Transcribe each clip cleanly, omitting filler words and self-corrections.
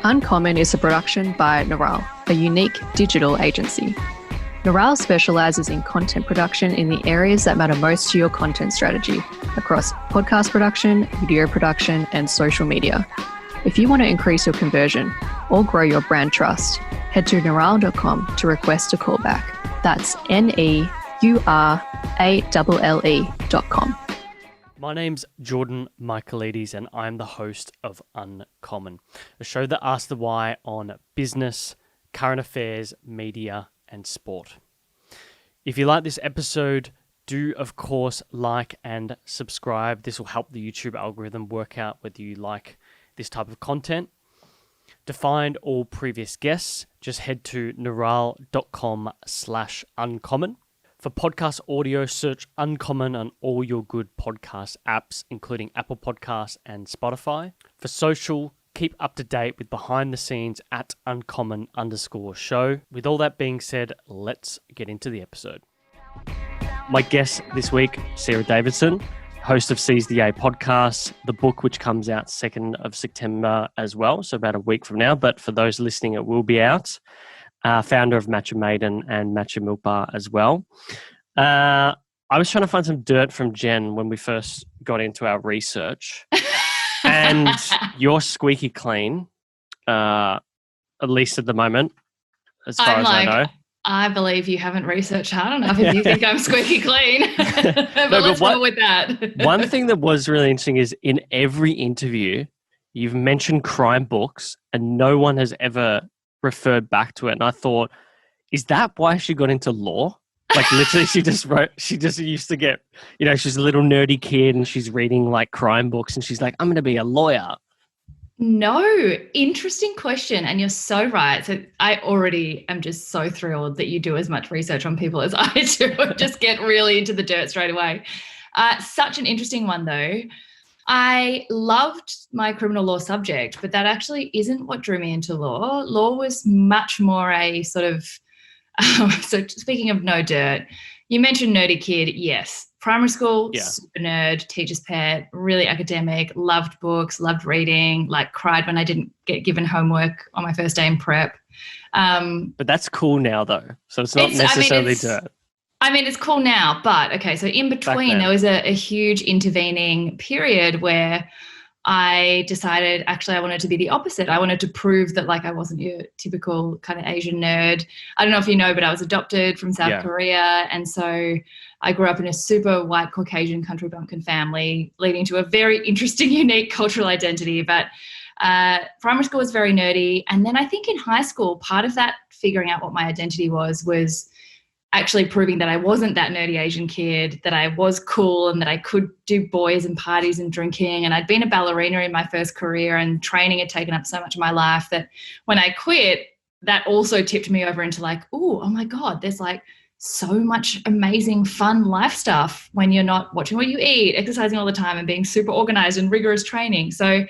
Uncommon is a production by Neuralle, a unique digital agency. Neuralle specialises in content production in the areas that matter most to your content strategy, across podcast production, video production, and social media. If you want to increase your conversion or grow your brand trust, head to neuralle.com to request a callback. That's neuralle.com. My name's Jordan Michaelides and I'm the host of Uncommon, a show that asks the why on business, current affairs, media and sport. If you like this episode, do of course like and subscribe. This will help the YouTube algorithm work out whether you like this type of content. To find all previous guests, just head to neuralle.com/uncommon. For podcast audio, search Uncommon on all your good podcast apps, including Apple Podcasts and Spotify. For social, keep up to date with behind the scenes at uncommon_show. With all that being said, let's get into the episode. My guest this week, Sarah Davidson, host of Seize the A podcast, the book which comes out 2nd of September as well, so about a week from now. But for those listening, it will be out. Founder of Matcha Maiden and Matcha Mylkbar as well. I was trying to find some dirt from Jen when we first got into our research. And you're squeaky clean, at least at the moment, as far as I know. I believe you haven't researched hard enough if you think I'm squeaky clean. but let's go with that. One thing that was really interesting is in every interview, you've mentioned crime books and no one has ever referred back to it. And I thought, is that why she got into law? Like literally she just used to get, she's a little nerdy kid and she's reading like crime books and she's like, I'm going to be a lawyer. No, interesting question. And you're so right. So I already am just so thrilled that you do as much research on people as I do. Just get really into the dirt straight away. Such an interesting one though. I loved my criminal law subject, but that actually isn't what drew me into law. Law was much more a sort of, so speaking of no dirt, you mentioned nerdy kid. Yes. Primary school, super nerd, teacher's pet, really academic, loved books, loved reading, like cried when I didn't get given homework on my first day in prep. But that's cool now though. So it's not necessarily dirt. I mean, it's cool now, but okay. So in between, there was a huge intervening period where I decided actually I wanted to be the opposite. I wanted to prove that like I wasn't your typical kind of Asian nerd. I don't know if you know, but I was adopted from South Korea. And so I grew up in a super white Caucasian country bumpkin family, leading to a very interesting, unique cultural identity. But primary school was very nerdy. And then I think in high school, part of that figuring out what my identity was actually proving that I wasn't that nerdy Asian kid, that I was cool and that I could do boys and parties and drinking. And I'd been a ballerina in my first career and training had taken up so much of my life that when I quit, that also tipped me over into like, oh my God, there's like so much amazing fun life stuff when you're not watching what you eat, exercising all the time and being super organized and rigorous training. So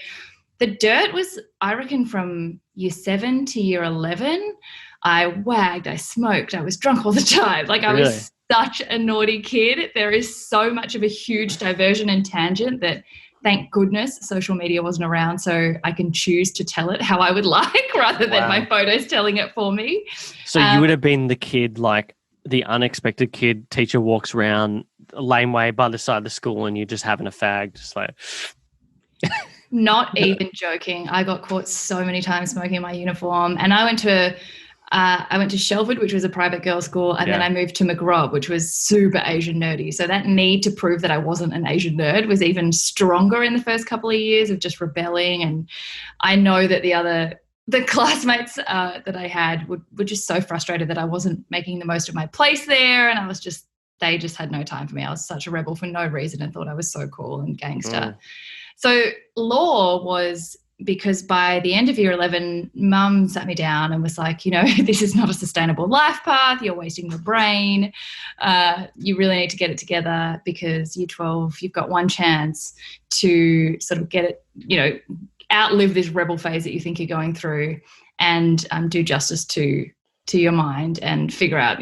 the dirt was, I reckon, from year 7 to year 11. I wagged, I smoked, I was drunk all the time. Like I was such a naughty kid. There is so much of a huge diversion and tangent that thank goodness social media wasn't around so I can choose to tell it how I would like rather than my photos telling it for me. So you would have been the kid, like the unexpected kid, teacher walks around a laneway by the side of the school and you're just having a fag, just like... Not even joking. I got caught so many times smoking in my uniform and I went to Shelford, which was a private girls' school, and then I moved to McRobb, which was super Asian nerdy. So that need to prove that I wasn't an Asian nerd was even stronger in the first couple of years of just rebelling. And I know that the classmates that I had were just so frustrated that I wasn't making the most of my place there, and they just had no time for me. I was such a rebel for no reason and thought I was so cool and gangster. So law was... because by the end of year 11, mum sat me down and was like, this is not a sustainable life path. You're wasting your brain. You really need to get it together because year 12, you've got one chance to sort of get it, outlive this rebel phase that you think you're going through and do justice to your mind and figure out,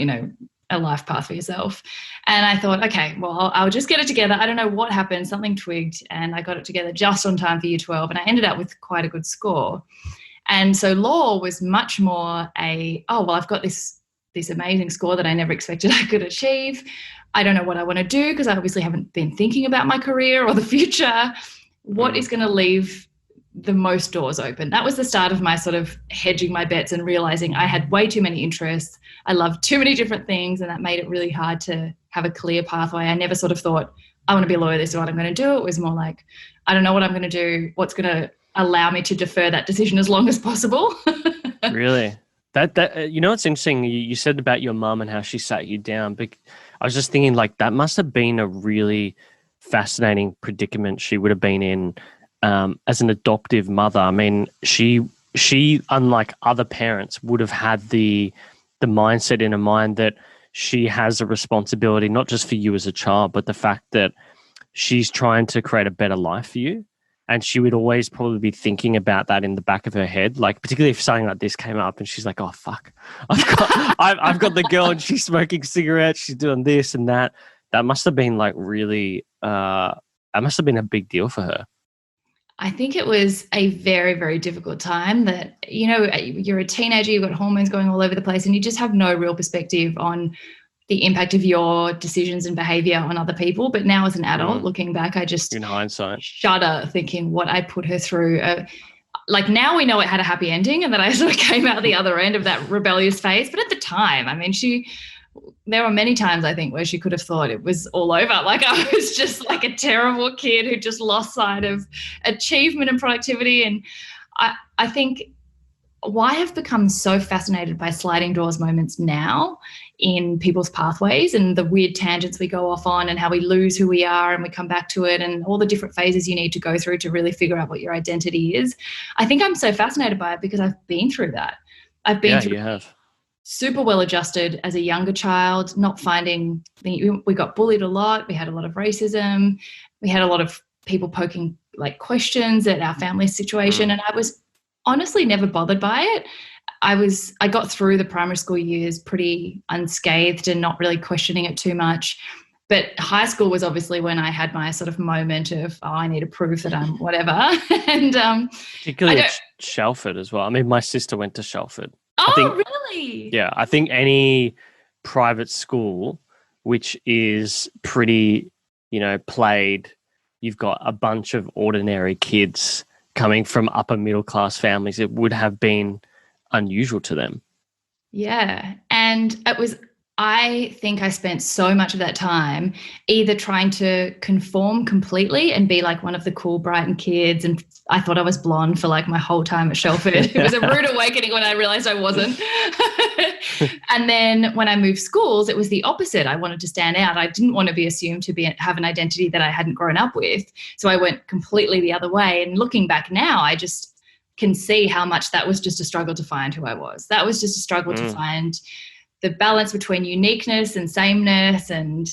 a life path for yourself. And I thought, okay, well, I'll just get it together. I don't know what happened. Something twigged and I got it together just on time for year 12. And I ended up with quite a good score. And so law was much more I've got this amazing score that I never expected I could achieve. I don't know what I want to do because I obviously haven't been thinking about my career or the future. What is going to leave the most doors open? That was the start of my sort of hedging my bets and realizing I had way too many interests. I loved too many different things, and that made it really hard to have a clear pathway. I never sort of thought, I want to be a lawyer, this is what I'm going to do. It was more like, I don't know what I'm going to do, what's going to allow me to defer that decision as long as possible. Really? That you know what's interesting? You said about your mum and how she sat you down. But I was just thinking, like, that must have been a really fascinating predicament she would have been in as an adoptive mother. I mean, she unlike other parents would have had the mindset in her mind that she has a responsibility not just for you as a child, but the fact that she's trying to create a better life for you. And she would always probably be thinking about that in the back of her head, like particularly if something like this came up and she's like, oh, fuck, I've got the girl and she's smoking cigarettes, she's doing this and that. That must have been like really, that must have been a big deal for her. I think it was a very, very difficult time that, you know, you're a teenager, you've got hormones going all over the place and you just have no real perspective on the impact of your decisions and behavior on other people. But now as an adult, looking back, I just in hindsight shudder thinking what I put her through. Like now we know it had a happy ending and that I sort of came out the other end of that rebellious phase. But at the time, I mean, there were many times I think where she could have thought it was all over. Like I was just like a terrible kid who just lost sight of achievement and productivity. And I think why I've become so fascinated by sliding doors moments now in people's pathways and the weird tangents we go off on and how we lose who we are and we come back to it and all the different phases you need to go through to really figure out what your identity is. I think I'm so fascinated by it because I've been through that. I've been through you have. Super well adjusted as a younger child, not finding, we got bullied a lot. We had a lot of racism. We had a lot of people poking like questions at our family situation. And I was honestly never bothered by it. I got through the primary school years pretty unscathed and not really questioning it too much. But high school was obviously when I had my sort of moment of, I need to prove that I'm whatever. And particularly at Shelford as well. I mean, my sister went to Shelford. Really? Yeah, I think any private school which is pretty, played, you've got a bunch of ordinary kids coming from upper middle class families, it would have been unusual to them. Yeah. And I think I spent so much of that time either trying to conform completely and be like one of the cool Brighton kids. And I thought I was blonde for like my whole time at Shelford. It was a rude awakening when I realized I wasn't. And then when I moved schools, it was the opposite. I wanted to stand out. I didn't want to be assumed to have an identity that I hadn't grown up with. So I went completely the other way. And looking back now, I just can see how much that was just a struggle to find who I was. That was just a struggle to find the balance between uniqueness and sameness and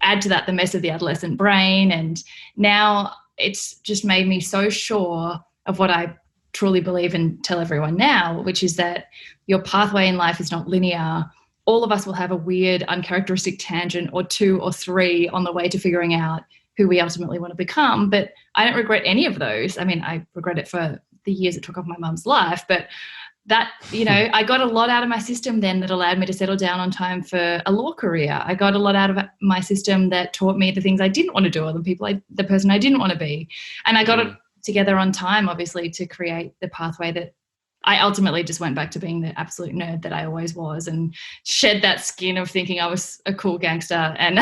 add to that the mess of the adolescent brain. And now it's just made me so sure of what I truly believe and tell everyone now, which is that your pathway in life is not linear. All of us will have a weird, uncharacteristic tangent or two or three on the way to figuring out who we ultimately want to become. But I don't regret any of those. I mean, I regret it for the years it took off my mum's life, but that, I got a lot out of my system then that allowed me to settle down on time for a law career. I got a lot out of my system that taught me the things I didn't want to do or the person I didn't want to be. And I got it together on time, obviously, to create the pathway that I ultimately just went back to being the absolute nerd that I always was and shed that skin of thinking I was a cool gangster and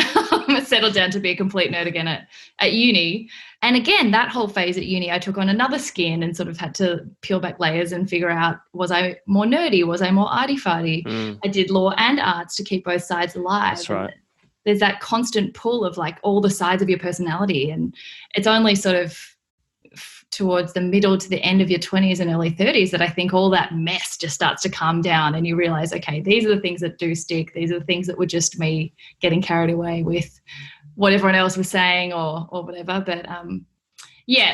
settled down to be a complete nerd again at uni. And again, that whole phase at uni, I took on another skin and sort of had to peel back layers and figure out, was I more nerdy? Was I more arty-farty? I did law and arts to keep both sides alive. That's right. There's that constant pull of like all the sides of your personality. And it's only sort of towards the middle to the end of your 20s and early 30s that I think all that mess just starts to calm down and you realize, okay, these are the things that do stick. These are the things that were just me getting carried away with what everyone else was saying or whatever. But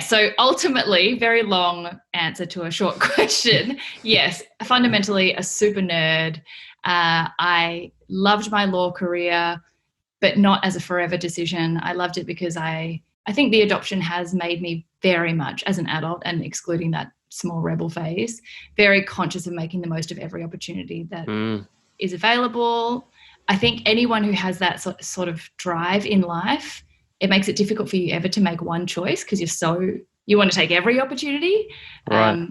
so ultimately, very long answer to a short question. Yes, fundamentally a super nerd. I loved my law career, but not as a forever decision. I loved it because I think the adoption has made me very much as an adult, and excluding that small rebel phase, very conscious of making the most of every opportunity that is available. I think anyone who has that sort of drive in life, it makes it difficult for you ever to make one choice because you want to take every opportunity. Right.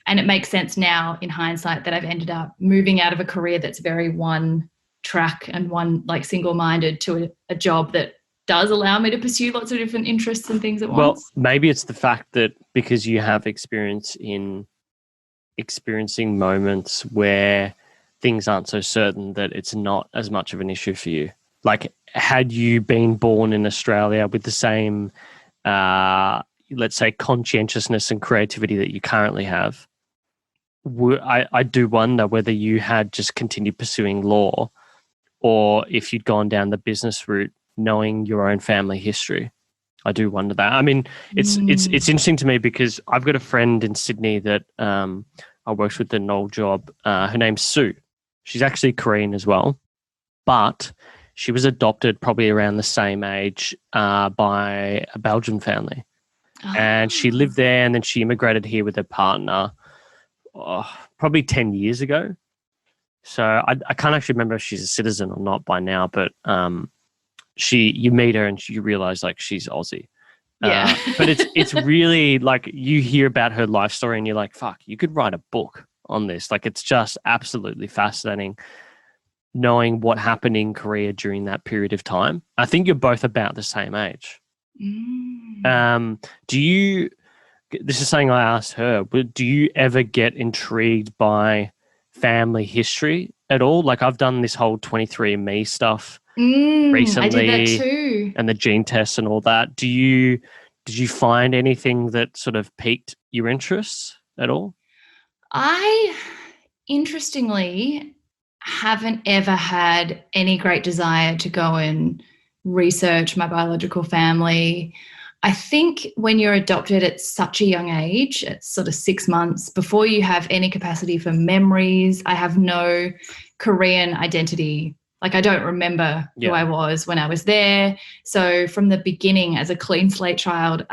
And it makes sense now in hindsight that I've ended up moving out of a career that's very one track and one like single-minded to a job that does allow me to pursue lots of different interests and things at once. Well, maybe it's the fact that because you have experience in experiencing moments where things aren't so certain that it's not as much of an issue for you. Like, had you been born in Australia with the same, let's say, conscientiousness and creativity that you currently have, I do wonder whether you had just continued pursuing law or if you'd gone down the business route knowing your own family history. I do wonder that. I mean, it's interesting to me because I've got a friend in Sydney that I worked with an old job. Her name's Sue. She's actually Korean as well, but she was adopted probably around the same age by a Belgian family. And she lived there and then she immigrated here with her partner probably 10 years ago. So I can't actually remember if she's a citizen or not by now, but you meet her and you realize like she's Aussie. Yeah. But it's really like you hear about her life story and you're like, fuck, you could write a book on this. Like it's just absolutely fascinating knowing what happened in Korea during that period of time. I think you're both about the same age. This is something I asked her, but do you ever get intrigued by family history at all? Like I've done this whole 23andMe stuff recently. I did that too. And the gene tests and all that. Did you find anything that sort of piqued your interests at all? I, interestingly, haven't ever had any great desire to go and research my biological family. I think when you're adopted at such a young age, at sort of 6 months, before you have any capacity for memories, I have no Korean identity. Like I don't remember who I was when I was there. So from the beginning, as a clean slate child,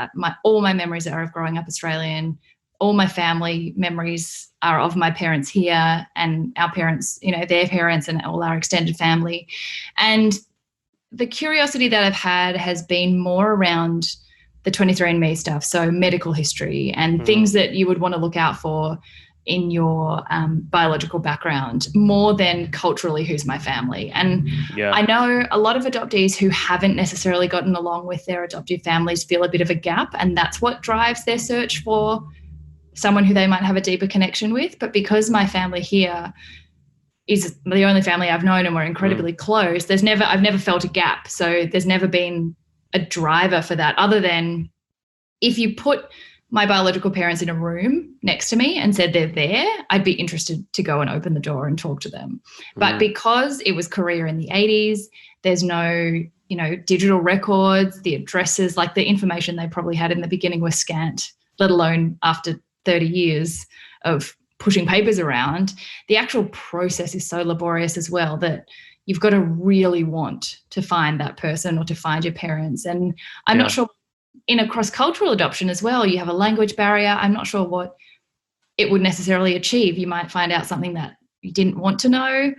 all my memories are of growing up Australian. All my family memories are of my parents here and our parents, their parents and all our extended family. And the curiosity that I've had has been more around the 23andMe stuff, so medical history and things that you would want to look out for in your biological background more than culturally who's my family. And I know a lot of adoptees who haven't necessarily gotten along with their adoptive families feel a bit of a gap, and that's what drives their search for someone who they might have a deeper connection with. But because my family here is the only family I've known and we're incredibly close, I've never felt a gap. So there's never been a driver for that other than if you put my biological parents in a room next to me and said they're there, I'd be interested to go and open the door and talk to them. But because it was Korea in the 80s, there's no, digital records, the addresses, like the information they probably had in the beginning was scant, let alone after 30 years of pushing papers around. The actual process is so laborious as well that you've got to really want to find that person or to find your parents. And I'm not sure in a cross-cultural adoption as well, you have a language barrier. I'm not sure what it would necessarily achieve. You might find out something that you didn't want to know.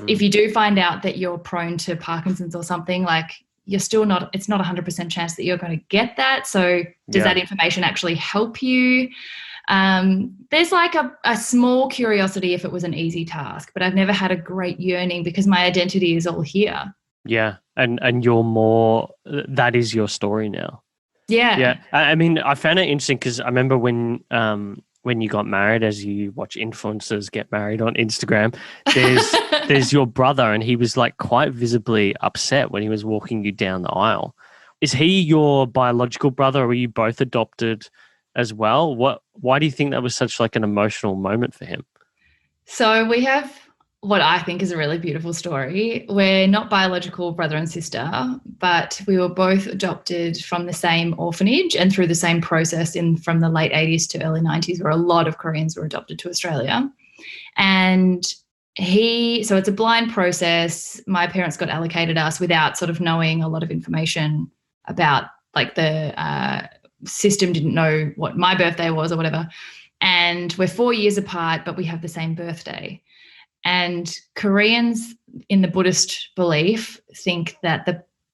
If you do find out that you're prone to Parkinson's or something, like it's not 100% chance that you're going to get that. So does that information actually help you? There's like a small curiosity if it was an easy task, but I've never had a great yearning because my identity is all here. Yeah. And you're more, that is your story now. Yeah. Yeah. I mean, I found it interesting because I remember when you got married, as you watch influencers get married on Instagram, there's your brother and he was like quite visibly upset when he was walking you down the aisle. Is he your biological brother or were you both adopted as well? Why do you think that was such like an emotional moment for him? So we have what I think is a really beautiful story. We're not biological brother and sister, but we were both adopted from the same orphanage and through the same process from the late 80s to early 90s where a lot of Koreans were adopted to Australia. And so it's a blind process. My parents got allocated us without sort of knowing a lot of information about like the system, didn't know what my birthday was or whatever. And we're 4 years apart, but we have the same birthday. And Koreans, in the Buddhist belief, think that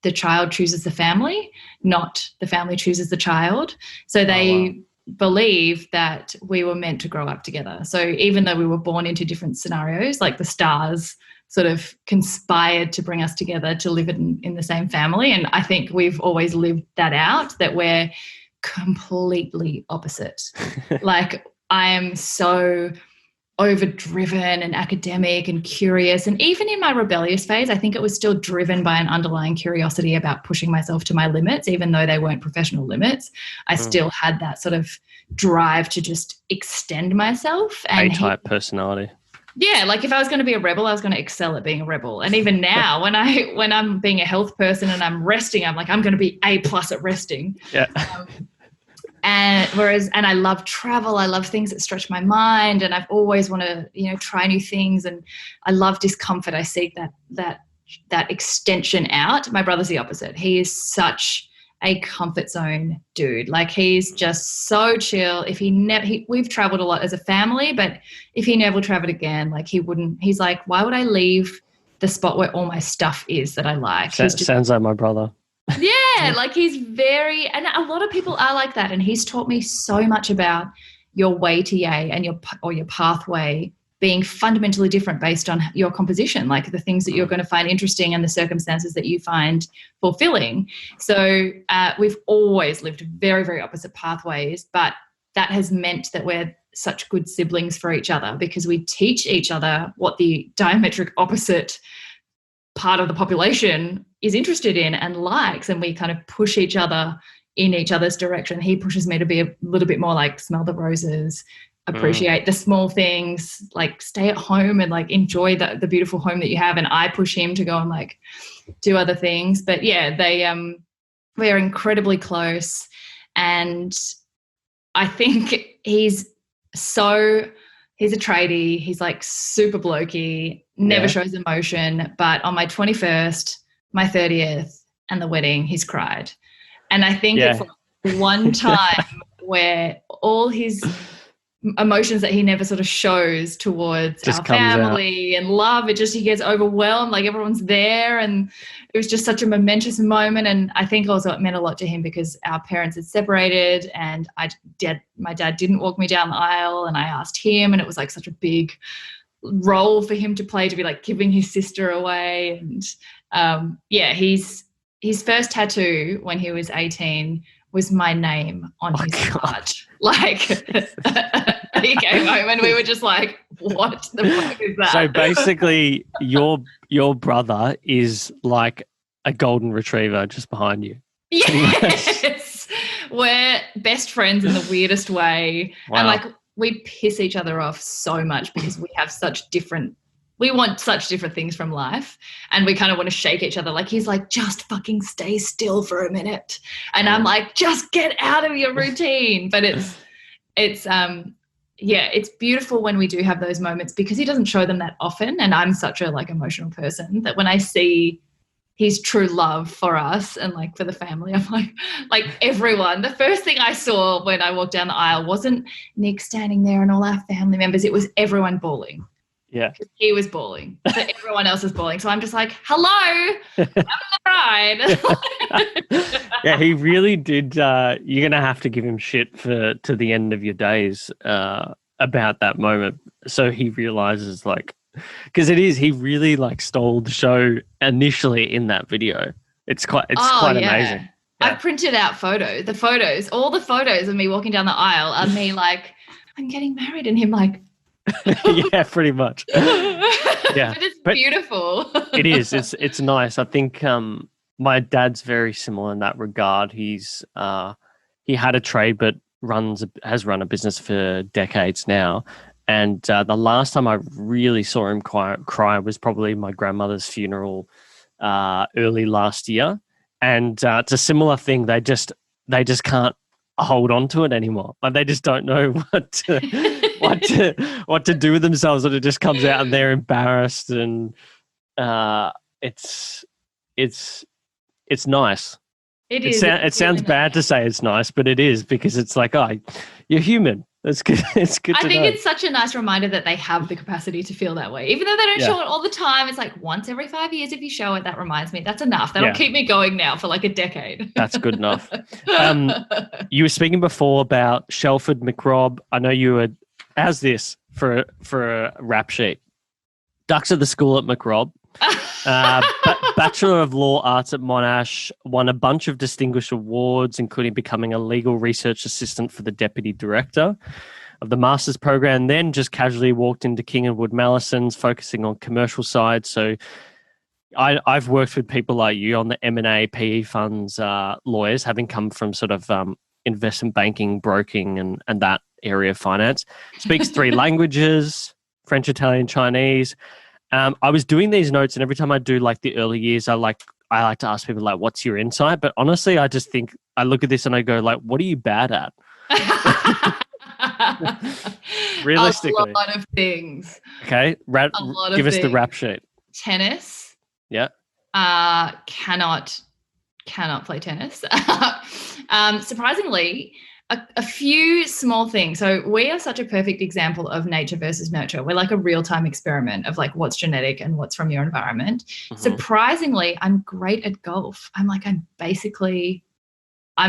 the child chooses the family, not the family chooses the child. So they believe that we were meant to grow up together. So even though we were born into different scenarios, like the stars sort of conspired to bring us together to live in the same family. And I think we've always lived that out, that we're completely opposite. Like, I am so overdriven and academic and curious. And even in my rebellious phase, I think it was still driven by an underlying curiosity about pushing myself to my limits, even though they weren't professional limits. I still had that sort of drive to just extend myself. And A-type personality. Yeah, like if I was going to be a rebel, I was going to excel at being a rebel. And even now, when I'm being a health person and I'm resting, I'm like, I'm going to be A+ at resting. Yeah. And I love travel. I love things that stretch my mind, and I've always want to, try new things. And I love discomfort. I seek that extension out. My brother's the opposite. He is such a comfort zone dude. Like, he's just so chill. If we've traveled a lot as a family, but if he never traveled again, like he's like, why would I leave the spot where all my stuff is that I like? Sounds like my brother. Yeah, like he's and a lot of people are like that. And he's taught me so much about your way to yay and your pathway being fundamentally different based on your composition, like the things that you're going to find interesting and the circumstances that you find fulfilling. So we've always lived very, very opposite pathways, but that has meant that we're such good siblings for each other, because we teach each other what the diametric opposite part of the population is interested in and likes, and we kind of push each other in each other's direction. He pushes me to be a little bit more like smell the roses, appreciate the small things, like stay at home and like enjoy the beautiful home that you have. And I push him to go and like do other things. But yeah, we're incredibly close. And I think he's a tradie. He's like super blokey, never shows emotion. But on my 21st, my 30th, and the wedding, he's cried. And I think it's like one time where all his emotions that he never sort of shows towards just our family and love, he gets overwhelmed, like everyone's there, and it was just such a momentous moment. And I think also it meant a lot to him because our parents had separated, and my dad didn't walk me down the aisle, and I asked him, and it was like such a big role for him to play, to be like giving his sister away. And his first tattoo when he was 18 was my name on his heart. Like, he came home and we were just like, what the fuck is that? So basically your brother is like a golden retriever just behind you. Yes. We're best friends in the weirdest way. Wow. And like, we piss each other off so much because we want such different things from life, and we kind of want to shake each other. Like, he's like, just fucking stay still for a minute. And I'm like, just get out of your routine. But it's beautiful when we do have those moments, because he doesn't show them that often. And I'm such a like emotional person that when I see his true love for us and like for the family, I'm like everyone. The first thing I saw when I walked down the aisle wasn't Nick standing there and all our family members. It was everyone bawling. Yeah. He was bawling. So everyone else is bawling. So I'm just like, hello, I'm the bride. Yeah, he really did. You're going to have to give him shit to the end of your days about that moment. So he realizes, like, because he really like stole the show initially in that video. It's quite amazing. Yeah. I've printed out all the photos of me walking down the aisle are me like, I'm getting married, and him like, yeah, pretty much. Yeah, but it's beautiful. It is. It's nice. I think my dad's very similar in that regard. He had a trade, but has run a business for decades now. And the last time I really saw him cry was probably my grandmother's funeral early last year. And it's a similar thing. They just can't hold on to it anymore. Like, they just don't know what to do with themselves, and it just comes out and they're embarrassed, and it's nice. It sounds bad to say it's nice, but it is, because it's like, oh, you're human. That's good. It's good to I think know. it's such a nice reminder that they have the capacity to feel that way. Even though they don't show it all the time, it's like once every 5 years if you show it, that reminds me. That's enough. That'll keep me going now for like a decade. That's good enough. You were speaking before about Shelford McRobb. I know you were, how's this for a rap sheet? Ducks at the school at McRobb. Bachelor of Law Arts at Monash, won a bunch of distinguished awards, including becoming a legal research assistant for the deputy director of the master's program. Then just casually walked into King and Wood Mallisons, focusing on commercial side. So I've worked with people like you on the M&A, PE funds, lawyers, having come from sort of investment banking, broking, and that area of finance. Speaks 3 languages, French, Italian, Chinese. I was doing these notes, and every time I do like the early years, I like to ask people like, "What's your insight?" But honestly, I just think I look at this and I go like, "What are you bad at?" Realistically, a lot of things. Okay, give us the rap sheet. Tennis. Yeah. Cannot play tennis. Surprisingly. A few small things. So we are such a perfect example of nature versus nurture. We're like a real-time experiment of like what's genetic and what's from your environment. Mm-hmm. Surprisingly, I'm great at golf. I'm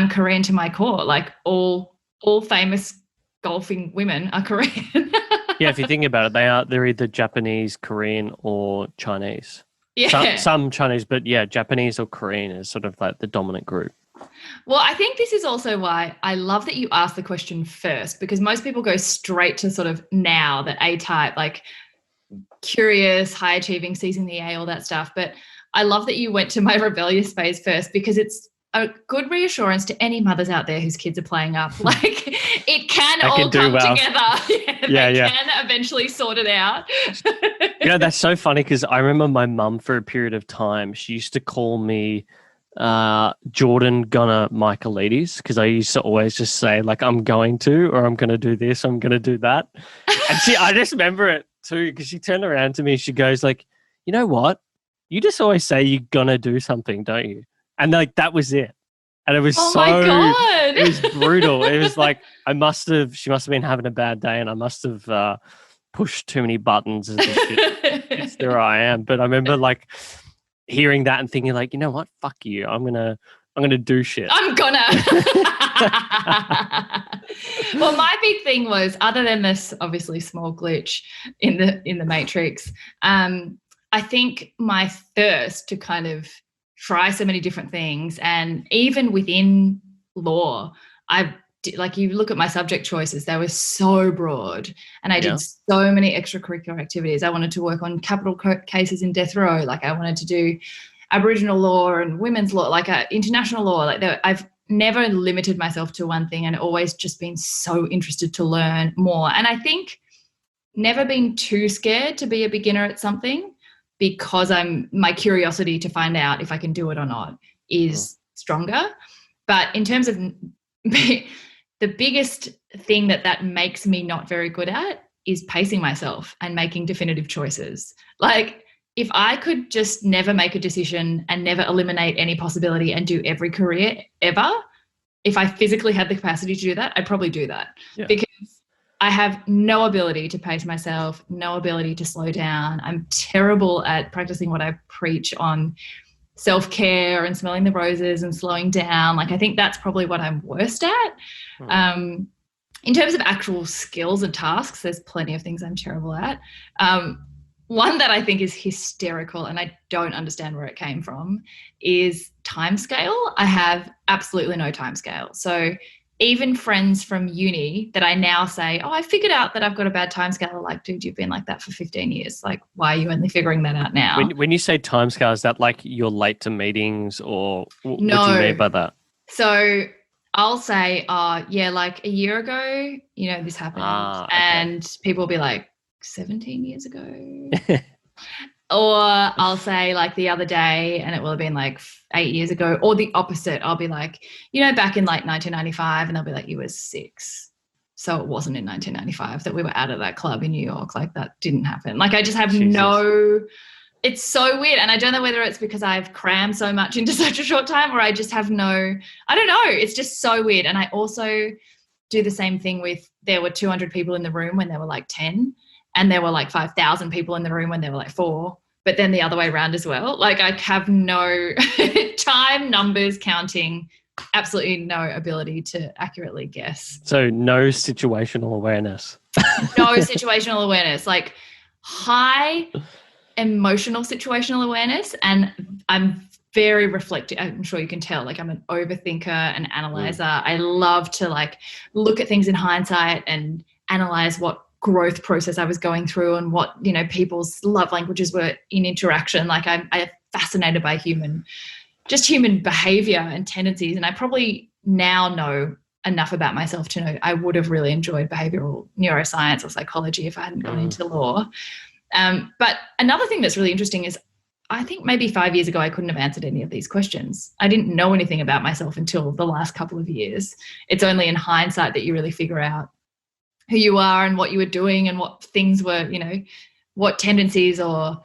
Korean to my core. Like all famous golfing women are Korean. Yeah, if you think about it, they're either Japanese, Korean, or Chinese. Yeah. Some Chinese, but yeah, Japanese or Korean is sort of like the dominant group. Well, I think this is also why I love that you asked the question first, because most people go straight to sort of now, that A-type, like curious, high achieving, seizing the A, all that stuff. But I love that you went to my rebellious phase first, because it's a good reassurance to any mothers out there whose kids are playing up. Like it can all come together. They can eventually sort it out. That's so funny, because I remember my mum for a period of time, she used to call me Jordan Gunner Michaelides, because I used to always just say like I'm going to, or I'm going to do this, I'm going to do that. And I just remember it too, because she turned around to me, she goes like, you know what? You just always say you're going to do something, don't you? And like that was it. And it was my God. It was brutal. It was like she must have been having a bad day, and I must have pushed too many buttons and shit. There I am. But I remember like hearing that and thinking like, you know what? Fuck you. I'm gonna do shit. I'm gonna. Well, my big thing was, other than this obviously small glitch in the matrix, I think my thirst to kind of try so many different things, and even within law, like you look at my subject choices, they were so broad, and I did so many extracurricular activities. I wanted to work on capital cases in death row. Like I wanted to do Aboriginal law and women's law, like international law. Like I've never limited myself to one thing, and always just been so interested to learn more. And I think never been too scared to be a beginner at something, because my curiosity to find out if I can do it or not is stronger. But in terms of the biggest thing that makes me not very good at is pacing myself and making definitive choices. Like if I could just never make a decision and never eliminate any possibility and do every career ever, if I physically had the capacity to do that, I'd probably do that. Yeah. Because I have no ability to pace myself, no ability to slow down. I'm terrible at practicing what I preach on self-care and smelling the roses and slowing down. Like I think that's probably what I'm worst at. In terms of actual skills and tasks, there's plenty of things I'm terrible at. One that I think is hysterical, and I don't understand where it came from, is timescale. I have absolutely no timescale. So even friends from uni that I now say, I figured out that I've got a bad timescale, are like, dude, you've been like that for 15 years. Like, why are you only figuring that out now? When you say timescale, is that like you're late to meetings, or what do you mean by that? So I'll say, like a year ago, this happened. Okay. And people will be like, 17 years ago. Or I'll say like the other day, and it will have been like 8 years ago. Or the opposite, I'll be like, back in like 1995, and they'll be like, you were 6. So it wasn't in 1995 that we were out of that club in New York. Like that didn't happen. Like I just have it's so weird. And I don't know whether it's because I've crammed so much into such a short time, or I just have I don't know. It's just so weird. And I also do the same thing with, there were 200 people in the room when there were like 10, and there were like 5,000 people in the room when there were like 4, but then the other way around as well. Like I have no time, numbers, counting, absolutely no ability to accurately guess. So no situational awareness. No situational awareness, like high emotional situational awareness. And I'm very reflective. I'm sure you can tell, like I'm an overthinker and analyzer. I love to like look at things in hindsight and analyze what growth process I was going through and what, you know, people's love languages were in interaction. Like I'm fascinated by human behavior and tendencies. And I probably now know enough about myself to know I would have really enjoyed behavioral neuroscience or psychology if I hadn't gone into law. But another thing that's really interesting is I think maybe 5 years ago I couldn't have answered any of these questions. I didn't know anything about myself until the last couple of years. It's only in hindsight that you really figure out who you are and what you were doing and what things were, you know, what tendencies or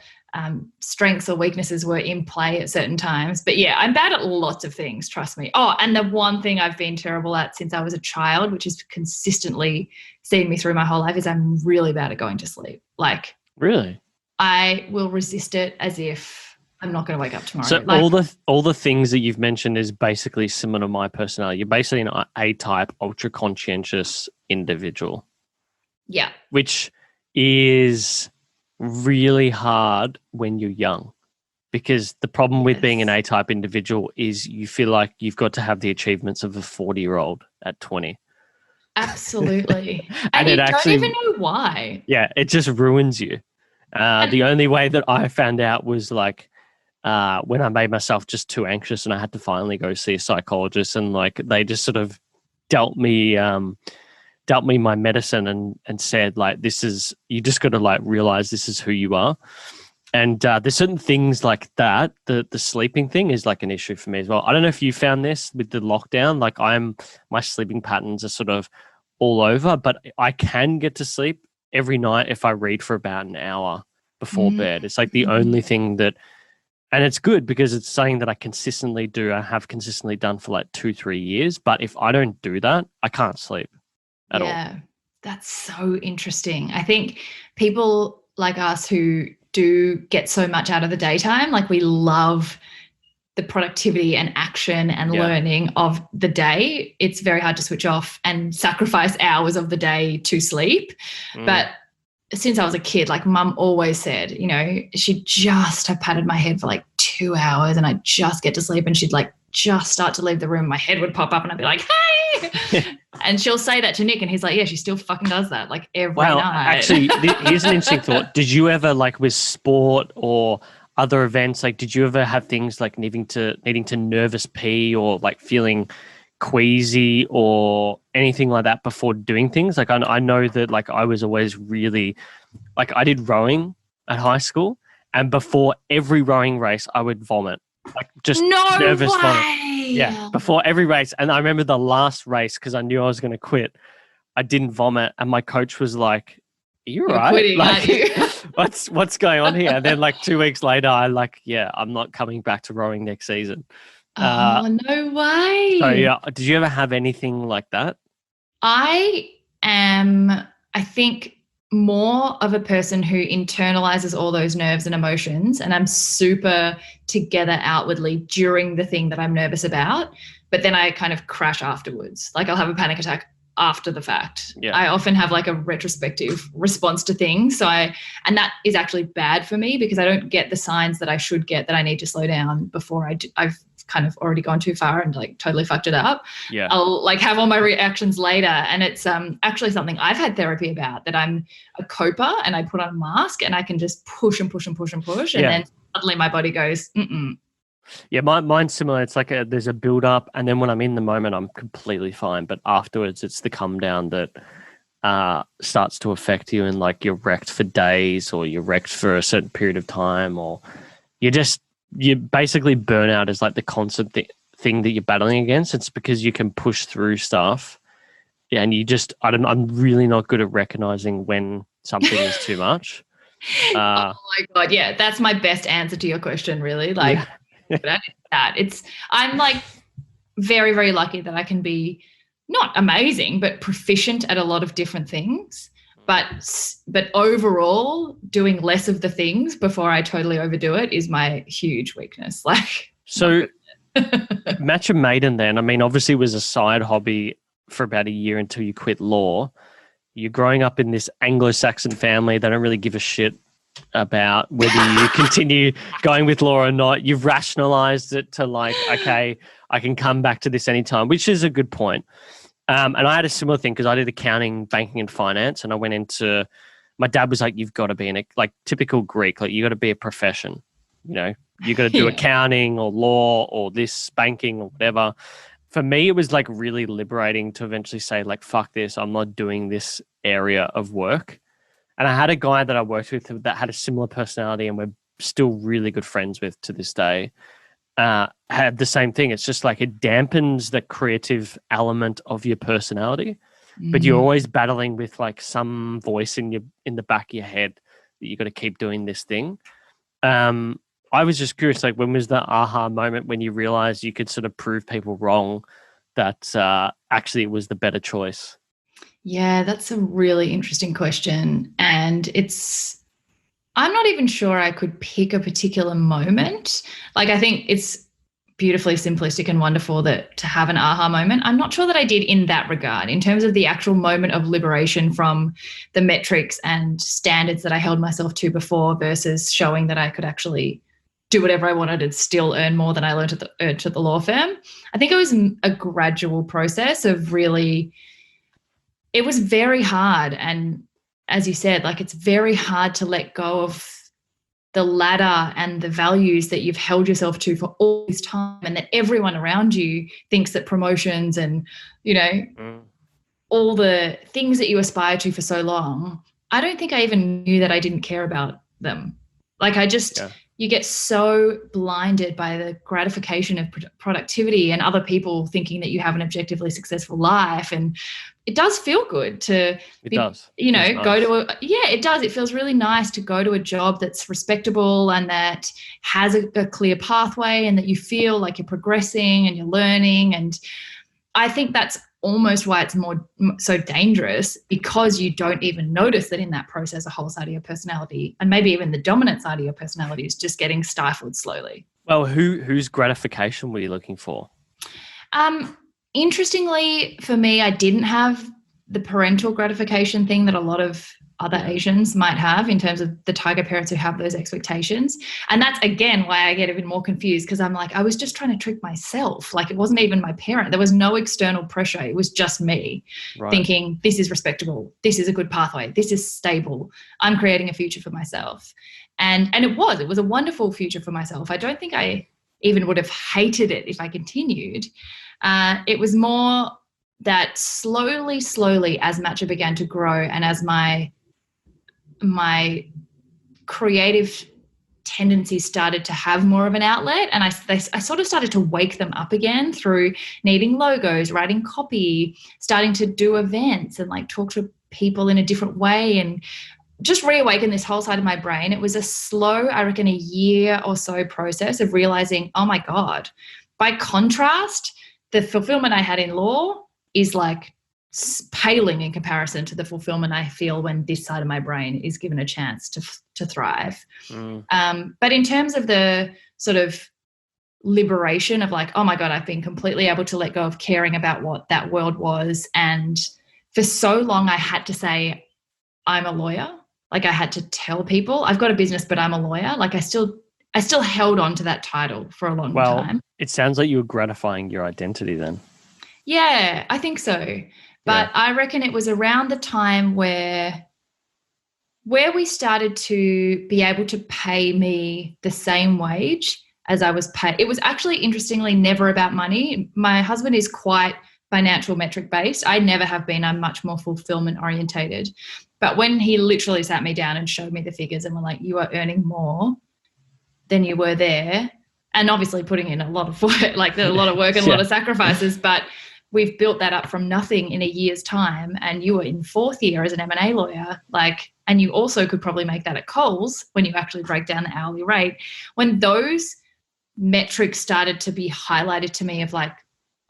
strengths or weaknesses were in play at certain times. But yeah, I'm bad at lots of things, trust me. Oh, and the one thing I've been terrible at since I was a child, which has consistently seen me through my whole life, is I'm really bad at going to sleep. Like, really? I will resist it as if I'm not going to wake up tomorrow. So like, all the things that you've mentioned is basically similar to my personality. You're basically an A-type, ultra conscientious individual. Yeah. Which is really hard when you're young, because the problem with being an A-type individual is you feel like you've got to have the achievements of a 40-year-old at 20. Absolutely. and you don't even know why. Yeah, it just ruins you. The only way that I found out was like when I made myself just too anxious and I had to finally go see a psychologist, and like they just sort of dealt me my medicine and said like, this is, you just got to like realize this is who you are. And there's certain things like that. The sleeping thing is like an issue for me as well. I don't know if you found this with the lockdown. Like my sleeping patterns are sort of all over, but I can get to sleep every night if I read for about an hour before bed. It's like the only thing that, and it's good because it's something that I consistently do. I have consistently done for like 2-3 years. But if I don't do that, I can't sleep at all. Yeah, that's so interesting. I think people like us who do get so much out of the daytime, like we love the productivity and action and learning of the day. It's very hard to switch off and sacrifice hours of the day to sleep. But since I was a kid, like mum always said, you know, she'd just have patted my head for like 2 hours and I'd just get to sleep, and she'd like just start to leave the room. My head would pop up and I'd be like, hey. And she'll say that to Nick and he's like, yeah, she still fucking does that like every night. Actually, here's an interesting thought. Did you ever, like with sport or other events, like did you ever have things like needing to nervous pee or like feeling queasy or anything like that before doing things? Like I know that like I was always really, like I did rowing at high school, and before every rowing race I would vomit, like just nervous vomit. Yeah, before every race. And I remember the last race, because I knew I was going to quit, I didn't vomit, and my coach was like, "You're right. Quitting, like, aren't you?" what's going on here?" And then like 2 weeks later, I'm not coming back to rowing next season. Oh, no way. So yeah, did you ever have anything like that? I am, I think, more of a person who internalizes all those nerves and emotions, and I'm super together outwardly during the thing that I'm nervous about, but then I kind of crash afterwards. Like I'll have a panic attack after the fact. Yeah. I often have like a retrospective response to things. And that is actually bad for me because I don't get the signs that I should get that I need to slow down before I've kind of already gone too far and like totally fucked it up. Yeah. I'll like have all my reactions later. And it's actually something I've had therapy about, that I'm a coper and I put on a mask and I can just push and push and push and push. And then suddenly my body goes, mm-mm. Yeah, mine's similar. It's like there's a build up, and then when I'm in the moment, I'm completely fine. But afterwards, it's the come down that starts to affect you, and like you're wrecked for days, or you're wrecked for a certain period of time, or you basically burnout is like the constant thing that you're battling against. It's because you can push through stuff, and I'm really not good at recognizing when something is too much. Oh my God, yeah, that's my best answer to your question, really. Like. Yeah. That. I'm like very, very lucky that I can be not amazing, but proficient at a lot of different things. But overall, doing less of the things before I totally overdo it is my huge weakness. Like, so Matcha Maiden then, I mean, obviously was a side hobby for about a year until you quit law. You're growing up in this Anglo-Saxon family. They don't really give a shit about whether you continue going with law or not. You've rationalized it to like, okay, I can come back to this anytime, which is a good point. And I had a similar thing because I did accounting, banking, and finance, and I went into. My dad was like, "You've got to be in a like typical Greek, like you got to be a profession, you know, you got to do accounting or law or this banking or whatever." For me, it was like really liberating to eventually say, like, "Fuck this, I'm not doing this area of work." And I had a guy that I worked with that had a similar personality, and we're still really good friends with to this day. Had the same thing. It's just like it dampens the creative element of your personality, but you're always battling with like some voice in the back of your head that you got to keep doing this thing. I was just curious, like when was the aha moment when you realized you could sort of prove people wrong that actually it was the better choice? Yeah, that's a really interesting question, and I'm not even sure I could pick a particular moment. Like, I think it's beautifully simplistic and wonderful that to have an aha moment. I'm not sure that I did in that regard, in terms of the actual moment of liberation from the metrics and standards that I held myself to before versus showing that I could actually do whatever I wanted and still earn more than I earned at the law firm. I think it was a gradual process of really, it was very hard. And as you said, like it's very hard to let go of the ladder and the values that you've held yourself to for all this time, and that everyone around you thinks that promotions and, you know, all the things that you aspire to for so long. I don't think I even knew that I didn't care about them. Like you get so blinded by the gratification of productivity and other people thinking that you have an objectively successful life. And it does feel good to, you know, go to it does. It feels really nice to go to a job that's respectable and that has a clear pathway and that you feel like you're progressing and you're learning. And I think that's almost why it's so dangerous, because you don't even notice that in that process a whole side of your personality, and maybe even the dominant side of your personality, is just getting stifled slowly. Well, whose gratification were you looking for? Interestingly, for me, I didn't have the parental gratification thing that a lot of other Asians might have in terms of the tiger parents who have those expectations. And that's, again, why I get even more confused, because I'm like, I was just trying to trick myself. Like, it wasn't even my parent. There was no external pressure. It was just me thinking, this is respectable. This is a good pathway. This is stable. I'm creating a future for myself. And it was a wonderful future for myself. I don't think I even would have hated it if I continued. It was more that slowly, as Matcha began to grow and as my creative tendencies started to have more of an outlet, and I sort of started to wake them up again through needing logos, writing copy, starting to do events and like talk to people in a different way, and just reawaken this whole side of my brain. It was a slow, I reckon, a year or so process of realizing, oh my God, by contrast, the fulfillment I had in law is like paling in comparison to the fulfillment I feel when this side of my brain is given a chance to thrive. But in terms of the sort of liberation of like, oh my God, I've been completely able to let go of caring about what that world was. And for so long I had to say, I'm a lawyer. Like I had to tell people I've got a business, but I'm a lawyer. Like I still held on to that title for a long time. It sounds like you were gratifying your identity then. Yeah, I think so. But I reckon it was around the time where we started to be able to pay me the same wage as I was paid. It was actually, interestingly, never about money. My husband is quite financial metric based. I never have been. I'm much more fulfillment orientated. But when he literally sat me down and showed me the figures and were like, you are earning more than you were there, and obviously putting in a lot of work, like a lot of work and a lot of sacrifices, but we've built that up from nothing in a year's time, and you were in fourth year as an M&A lawyer, like, and you also could probably make that at Coles when you actually break down the hourly rate. When those metrics started to be highlighted to me of like,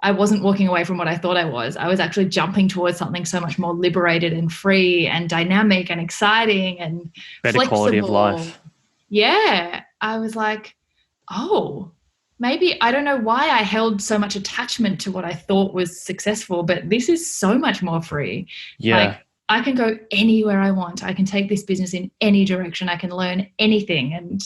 I wasn't walking away from what I thought I was. I was actually jumping towards something so much more liberated and free and dynamic and exciting and better flexible. quality of life. Yeah. I was like, oh, maybe I don't know why I held so much attachment to what I thought was successful, but this is so much more free. Yeah. Like, I can go anywhere I want. I can take this business in any direction. I can learn anything. And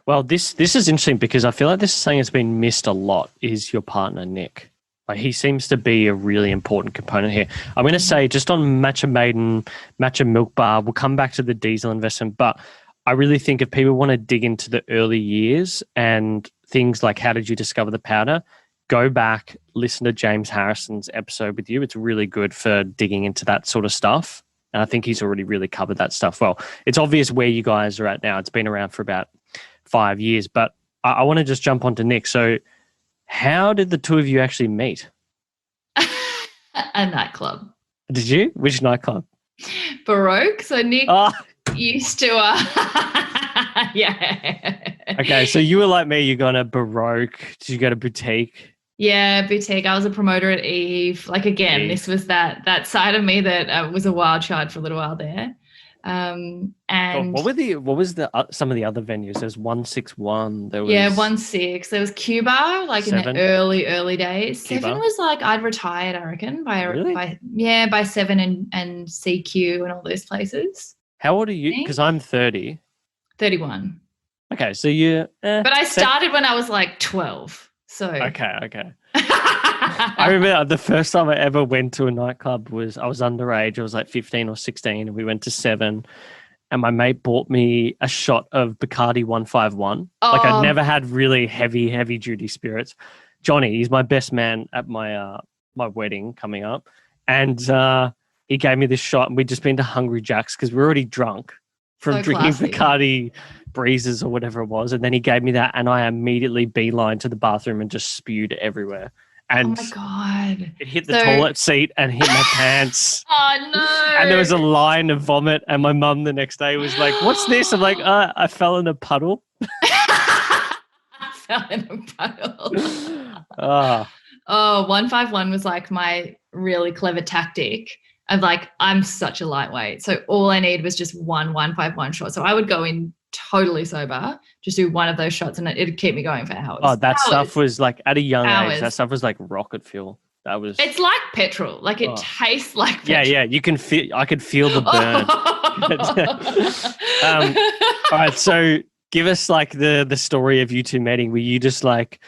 well, this is interesting because I feel like this is something that's been missed a lot is your partner, Nick. Like he seems to be a really important component here. I'm going to say just on Matcha Maiden, Matcha Mylkbar, we'll come back to the diesel investment, but I really think if people want to dig into the early years and things like how did you discover the powder, go back, listen to James Harrison's episode with you. It's really good for digging into that sort of stuff. And I think he's already really covered that stuff well. It's obvious where you guys are at now. It's been around for about 5 years, but I want to just jump onto Nick. So how did the two of you actually meet? A nightclub. Did you? Which nightclub? Baroque. So Nick used to, yeah. Okay, so you were like me. You got a Baroque. Did you go to boutique? Yeah, boutique. I was a promoter at Eve. Like again, Eve. This was that side of me that was a wild child for a little while there. And what was some of the other venues? There's 161. There was 16. There was Cuba, like 7. In the early days. Cuba. 7 was like I'd retired, I reckon, by 7 and CQ and all those places. How old are you? Because I'm 30. 31. Okay, so you. But I started when I was like 12. So okay. I remember the first time I ever went to a nightclub was I was underage. I was like 15 or 16 and we went to 7 and my mate bought me a shot of Bacardi 151. Like I'd never had really heavy duty spirits. Johnny, he's my best man at my wedding coming up. And he gave me this shot and we'd just been to Hungry Jack's because we were already drunk from drinking Bacardi Breezes or whatever it was. And then he gave me that and I immediately beeline to the bathroom and just spewed everywhere. And oh my God. It hit the toilet seat and hit my pants. Oh no. And there was a line of vomit and my mum the next day was like, what's this? I'm like, I fell in a puddle. I fell in a puddle. Oh, 151 was like my really clever tactic of like, I'm such a lightweight. So all I need was just one 151 shot. So I would go in totally sober, just do one of those shots and it'd keep me going for hours. Oh, that stuff was like at a young age, that stuff was like rocket fuel. It's like petrol. Like it tastes like petrol. Yeah. I could feel the burn. All right. So give us like the story of you two meeting. Were you just like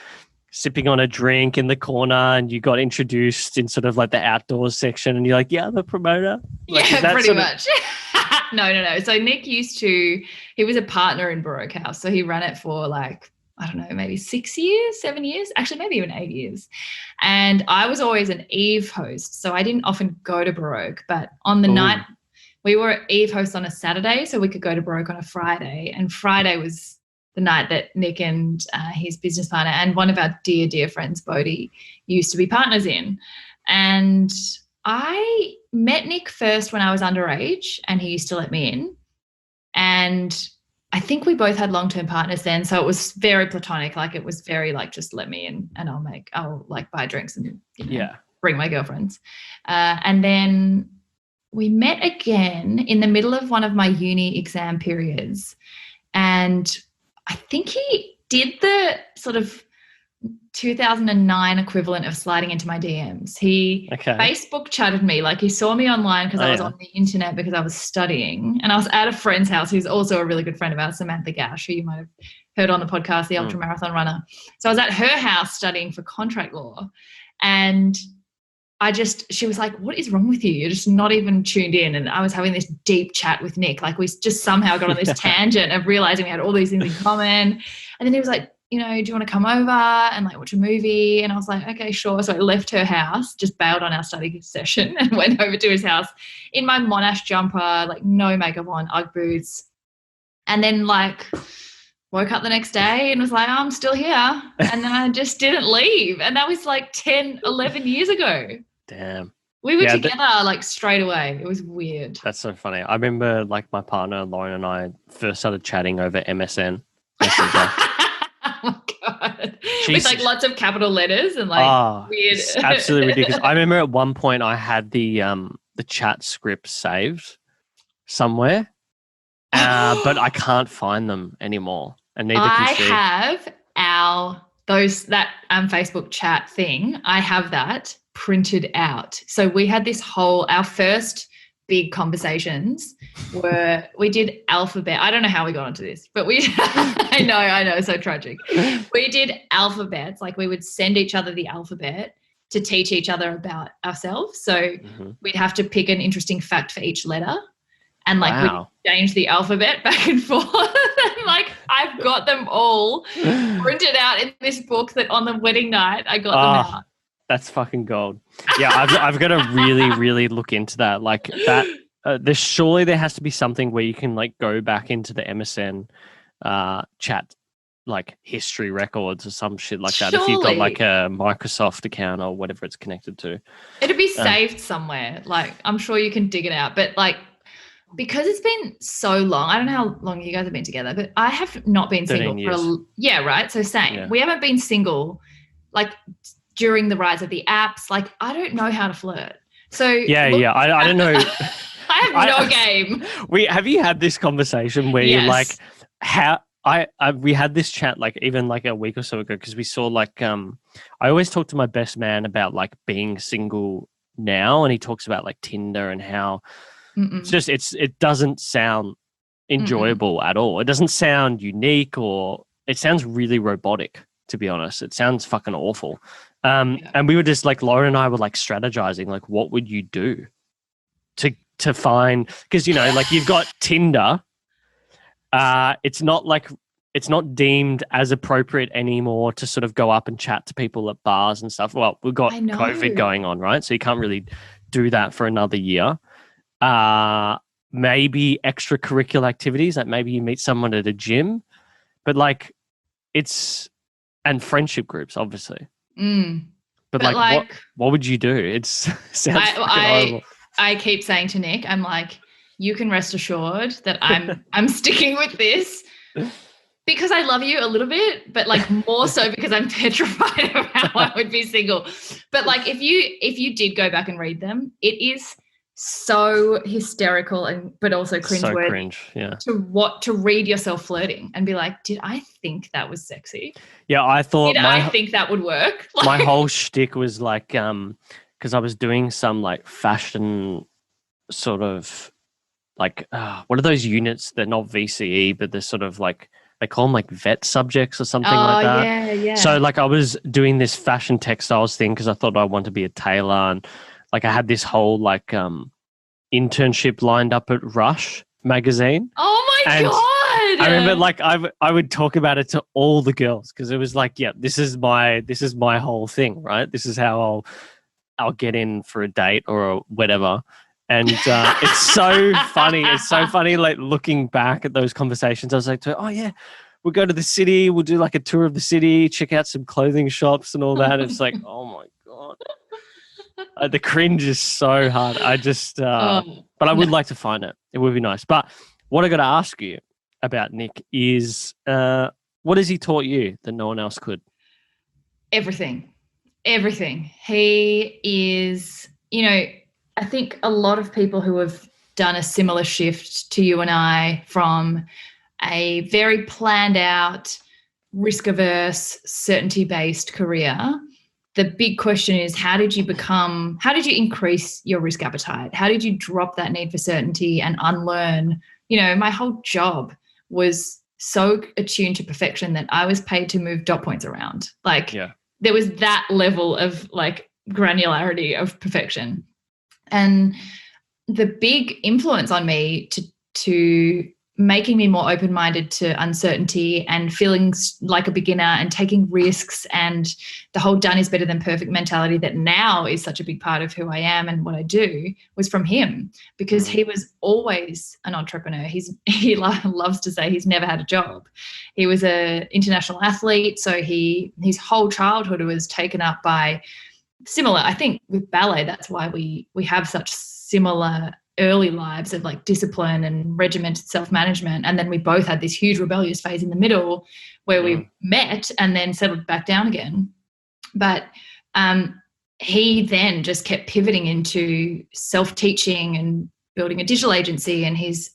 sipping on a drink in the corner and you got introduced in sort of like the outdoors section and you're like, yeah, I'm a promoter? Like, yeah, pretty much. No. So Nick he was a partner in Baroque House. So he ran it for like, I don't know, maybe 6 years, 7 years, actually maybe even 8 years. And I was always an Eve host. So I didn't often go to Baroque, but on the night we were Eve hosts on a Saturday, so we could go to Baroque on a Friday. And Friday was the night that Nick and his business partner and one of our dear friends, Bodhi, used to be partners in. And I met Nick first when I was underage and he used to let me in. And I think we both had long-term partners then. So it was very platonic. Like it was very like, just let me in and I'll like buy drinks and bring my girlfriends. And then we met again in the middle of one of my uni exam periods. And I think he did the sort of 2009 equivalent of sliding into my DMs. He Facebook chatted me, like he saw me online because I was on the internet because I was studying, and I was at a friend's house who's also a really good friend of ours, Samantha Gash, who you might have heard on the podcast, the ultra marathon runner. So I was at her house studying for contract law, and she was like, what is wrong with you? You're just not even tuned in. And I was having this deep chat with Nick. Like we just somehow got on this tangent of realizing we had all these things in common. And then he was like, do you want to come over and like watch a movie? And I was like, okay, sure. So I left her house, just bailed on our study session and went over to his house in my Monash jumper, like no makeup on, Ugg boots. And then like woke up the next day and was like, I'm still here. And then I just didn't leave. And that was like 10, 11 years ago. Damn. We were together like straight away. It was weird. That's so funny. I remember like my partner Lauren and I first started chatting over MSN Messenger. my God. With Jesus. like lots of capital letters and like weird. It's absolutely ridiculous. I remember at one point I had the chat script saved somewhere, but I can't find them anymore, and neither can I she. have that Facebook chat thing. I have that printed out. So we had our first big conversations we did alphabet. I don't know how we got onto this, but I know, so tragic. We did alphabets. Like we would send each other the alphabet to teach each other about ourselves. So we'd have to pick an interesting fact for each letter. And like we change the alphabet back and forth. And like I've got them all printed out in this book that on the wedding night I got them out. That's fucking gold. Yeah, I've got to really, really look into that. Like that, surely there has to be something where you can like go back into the MSN chat, like history records or some shit like that. If you've got like a Microsoft account or whatever it's connected to, it'd be saved somewhere. Like I'm sure you can dig it out, but like. Because it's been so long, I don't know how long you guys have been together, but I have not been single right? So same. Yeah. We haven't been single like during the rise of the apps. Like I don't know how to flirt. So I don't know. I have no game. Have you had this conversation where you're like, we had this chat like even like a week or so ago because we saw like I always talk to my best man about like being single now, and he talks about like Tinder and how. It's just it doesn't sound enjoyable at all. It doesn't sound unique, or it sounds really robotic, to be honest. It sounds fucking awful. And we were just like, Lauren and I were like strategizing, like what would you do to find, because you know, like you've got Tinder. It's not deemed as appropriate anymore to sort of go up and chat to people at bars and stuff. Well, we've got COVID going on, right? So you can't really do that for another year. Maybe extracurricular activities, like maybe you meet someone at a gym, but like and friendship groups, obviously. But like what would you do? It sounds horrible. I keep saying to Nick, I'm like, you can rest assured that I'm sticking with this because I love you a little bit, but like more so because I'm petrified of how I would be single. But like if you did go back and read them, it is so hysterical but also cringeworthy. So cringe, yeah. To read yourself flirting and be like, did I think that was sexy? Yeah, I thought. I think that would work? My whole shtick was like, because I was doing some like fashion sort of like, what are those units? They're not VCE, but they're sort of like, they call them like vet subjects or something like that. Yeah. So like I was doing this fashion textiles thing because I thought I wanted to be a tailor, and like I had this whole like internship lined up at Rush magazine. Oh my God. I remember like I would talk about it to all the girls because it was like, yeah, this is my whole thing, right? This is how I'll get in for a date or whatever. And it's so funny. It's so funny like looking back at those conversations. I was like, oh yeah, we'll go to the city, we'll do like a tour of the city, check out some clothing shops and all that. It's like, oh my God. The cringe is so hard. I just, but I would like to find it. It would be nice. But what I got to ask you about Nick is, what has he taught you that no one else could? Everything. He is, I think a lot of people who have done a similar shift to you and I from a very planned out, risk averse, certainty based career. The big question is, how did you increase your risk appetite? How did you drop that need for certainty and unlearn? My whole job was so attuned to perfection that I was paid to move dot points around. There was that level of like granularity of perfection. And the big influence on me to making me more open-minded to uncertainty and feeling like a beginner and taking risks and the whole done is better than perfect mentality that now is such a big part of who I am and what I do was from him, because he was always an entrepreneur. He loves to say he's never had a job. He was an international athlete, so his whole childhood was taken up by similar, I think with ballet, that's why we have such similar early lives of like discipline and regimented self-management. And then we both had this huge rebellious phase in the middle where we met and then settled back down again. But he then just kept pivoting into self-teaching and building a digital agency. And his,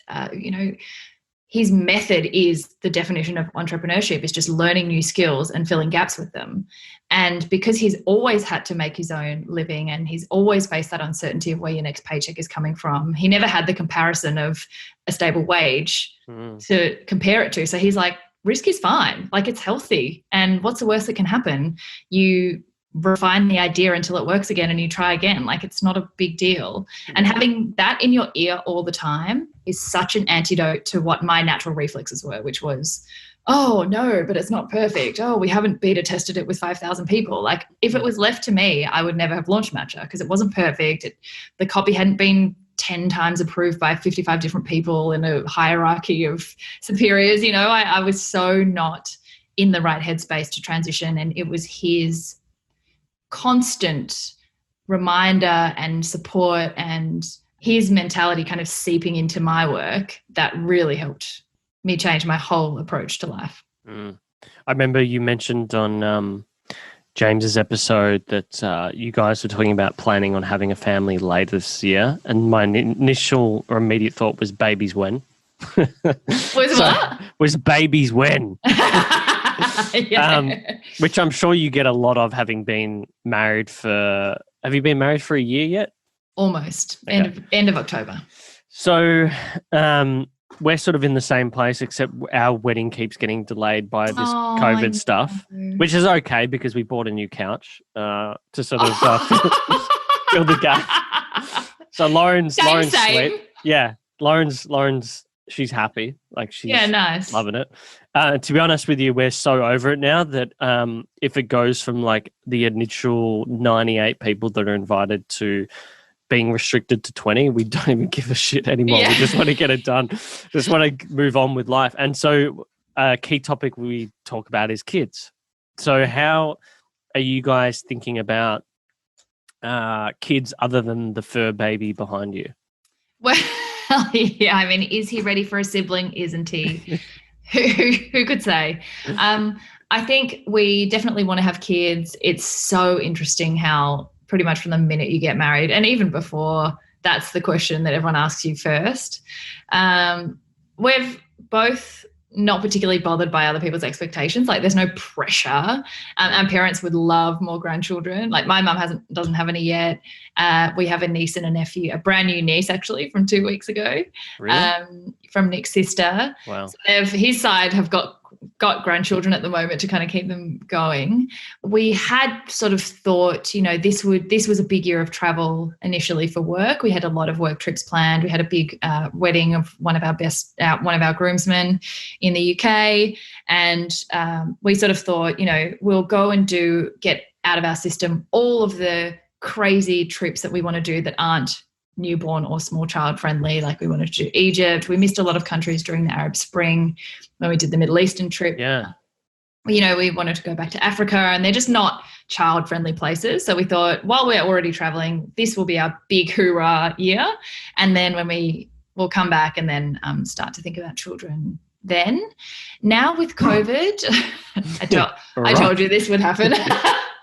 his method is the definition of entrepreneurship, is just learning new skills and filling gaps with them. And because he's always had to make his own living and he's always faced that uncertainty of where your next paycheck is coming from, he never had the comparison of a stable wage to compare it to. So he's like, risk is fine. Like, it's healthy. And what's the worst that can happen? You refine the idea until it works again and you try again. Like, it's not a big deal. And having that in your ear all the time is such an antidote to what my natural reflexes were, which was, oh no, but it's not perfect. Oh, we haven't beta tested it with 5,000 people. Like, if it was left to me, I would never have launched Matcha because it wasn't perfect. The copy hadn't been 10 times approved by 55 different people in a hierarchy of superiors. I was so not in the right headspace to transition. And it was his constant reminder and support and his mentality kind of seeping into my work that really helped me change my whole approach to life. I remember you mentioned on James's episode that you guys were talking about planning on having a family later this year, and my initial or immediate thought was babies when. What? Was babies when? Which I'm sure you get a lot of, having been married for. Have you been married for a year yet? Almost. Okay. End of October. So we're sort of in the same place, except our wedding keeps getting delayed by this COVID stuff, which is okay because we bought a new couch to sort of fill the gap. So Lauren's sweet. Yeah, Lauren's she's happy. Like, she's nice. Loving it. To be honest with you, we're so over it now that if it goes from like the initial 98 people that are invited to being restricted to 20, we don't even give a shit anymore. We just want to get it done. Just want to move on with life. And so a key topic we talk about is kids. So how are you guys thinking about kids other than the fur baby behind you? Well, yeah, I mean, is he ready for a sibling? Isn't he? Who could say? I think we definitely want to have kids. It's so interesting how pretty much from the minute you get married, and even before, that's the question that everyone asks you first. We've both not particularly bothered by other people's expectations. Like, there's no pressure. Our parents would love more grandchildren. Like, my mum doesn't have any yet. We have a niece and a nephew, a brand new niece actually from 2 weeks ago. Really? From Nick's sister. Wow. So his side have got grandchildren at the moment to kind of keep them going. We had sort of thought, this was a big year of travel initially for work. We had a lot of work trips planned. We had a big wedding of one of our groomsmen in the UK. And we sort of thought, we'll go and get out of our system all of the crazy trips that we want to do that aren't newborn or small child friendly. Like, we wanted to do Egypt. We missed a lot of countries during the Arab Spring when we did the Middle Eastern trip. Yeah. We wanted to go back to Africa, and they're just not child friendly places. So we thought, while we're already traveling, this will be our big hoorah year. And then when we'll come back and then start to think about children then. Now with COVID, I told you this would happen.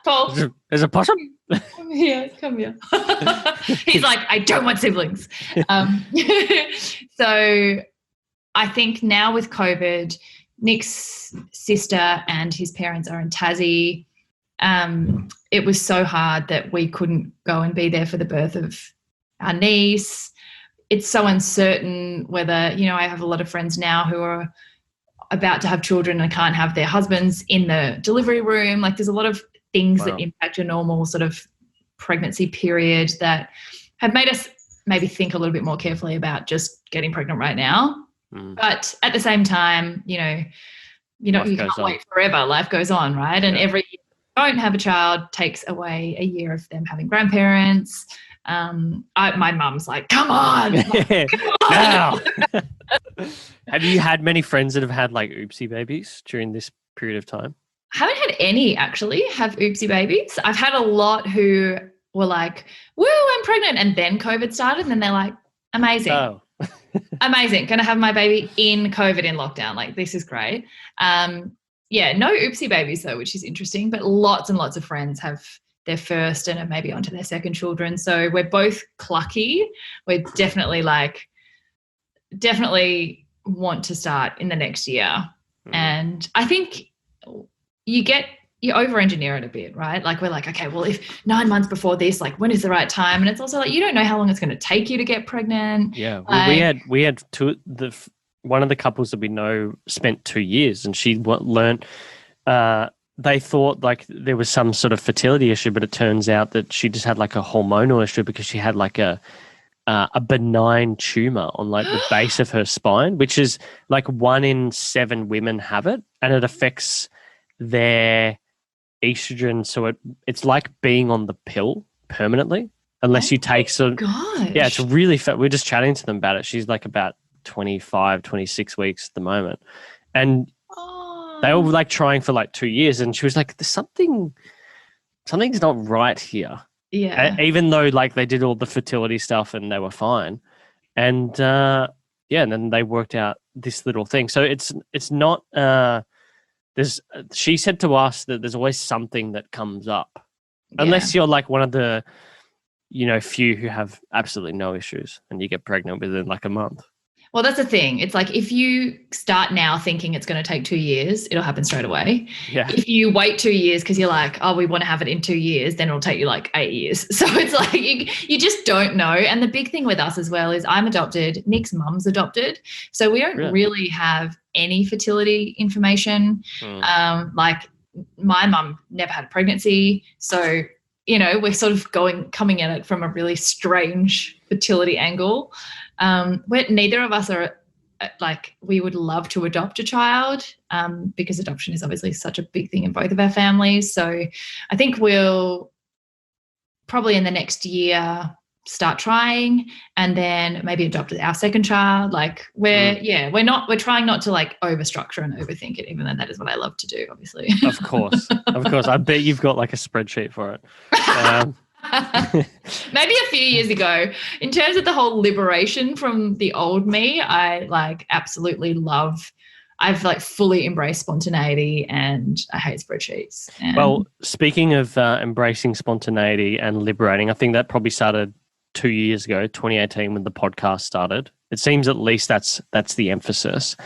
Paul. Is it possum? Come here. He's like, I don't want siblings. So I think now with COVID, Nick's sister and his parents are in Tassie. It was so hard that we couldn't go and be there for the birth of our niece. It's so uncertain whether, I have a lot of friends now who are about to have children and can't have their husbands in the delivery room. Like, there's a lot of things that impact your normal sort of pregnancy period that have made us maybe think a little bit more carefully about just getting pregnant right now. But at the same time, you can't wait forever. Life goes on, right? And every year you don't have a child takes away a year of them having grandparents. My mum's like, come on. Now. Have you had many friends that have had like oopsie babies during this period of time? I haven't had any actually have oopsie babies. I've had a lot who were like, woo, I'm pregnant. And then COVID started and then they're like, Amazing. Oh. Amazing. Going to have my baby in COVID in lockdown. Like, this is great. Yeah, no oopsie babies though, which is interesting, but lots and lots of friends have their first and are maybe onto their second children. So we're both clucky. We're definitely want to start in the next year. And I think you over-engineer it a bit, right? Like, we're like, okay, well, if 9 months before this, like, when is the right time? And it's also like, you don't know how long it's going to take you to get pregnant. Yeah, well, we had one of the couples that we know spent 2 years, and she learned. They thought like there was some sort of fertility issue, but it turns out that she just had like a hormonal issue because she had like a benign tumor on like the base of her spine, which is like 1 in 7 women have it, and it affects their estrogen. So it's like being on the pill permanently unless you take some. Yeah, it's really we're just chatting to them about it. She's like about 25, 26 weeks at the moment. And they were like trying for like 2 years, and she was like, "There's something's not right here." Yeah. Even though like they did all the fertility stuff and they were fine, and and then they worked out this little thing. So it's not. She said to us that there's always something that comes up, unless you're like one of the, few who have absolutely no issues and you get pregnant within like a month. Well, that's the thing. It's like, if you start now thinking it's going to take 2 years, it'll happen straight away. Yeah. If you wait 2 years because you're like, oh, we want to have it in 2 years, then it'll take you like 8 years. So it's like you just don't know. And the big thing with us as well is I'm adopted. Nick's mum's adopted. So we don't really have any fertility information. Like, my mum never had a pregnancy. So, we're sort of coming at it from a really strange fertility angle. Where neither of us are like, we would love to adopt a child because adoption is obviously such a big thing in both of our families. So I think we'll probably in the next year start trying, and then maybe adopt our second child. Like, we're trying not to like overstructure and overthink it, even though that is what I love to do, obviously. Of course. I bet you've got like a spreadsheet for it. Maybe a few years ago. In terms of the whole liberation from the old me, I like absolutely love, I've like fully embraced spontaneity, and I hate spreadsheets. Well, speaking of embracing spontaneity and liberating, I think that probably started 2 years ago, 2018, when the podcast started. It seems at least that's the emphasis.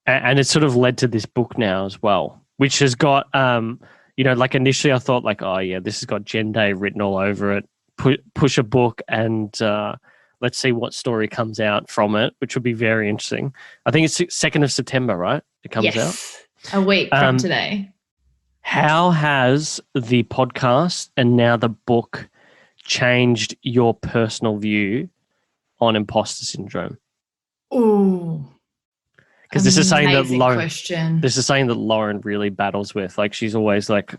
And it's sort of led to this book now as well, which has got like initially I thought like, oh yeah, this has got Gen Day written all over it. Push a book and let's see what story comes out from it, which would be very interesting. I think it's 2nd of September, right? It comes out. A week from today. How has the podcast and now the book changed your personal view on imposter syndrome? Ooh. Because this is something that Lauren really battles with. Like, she's always like,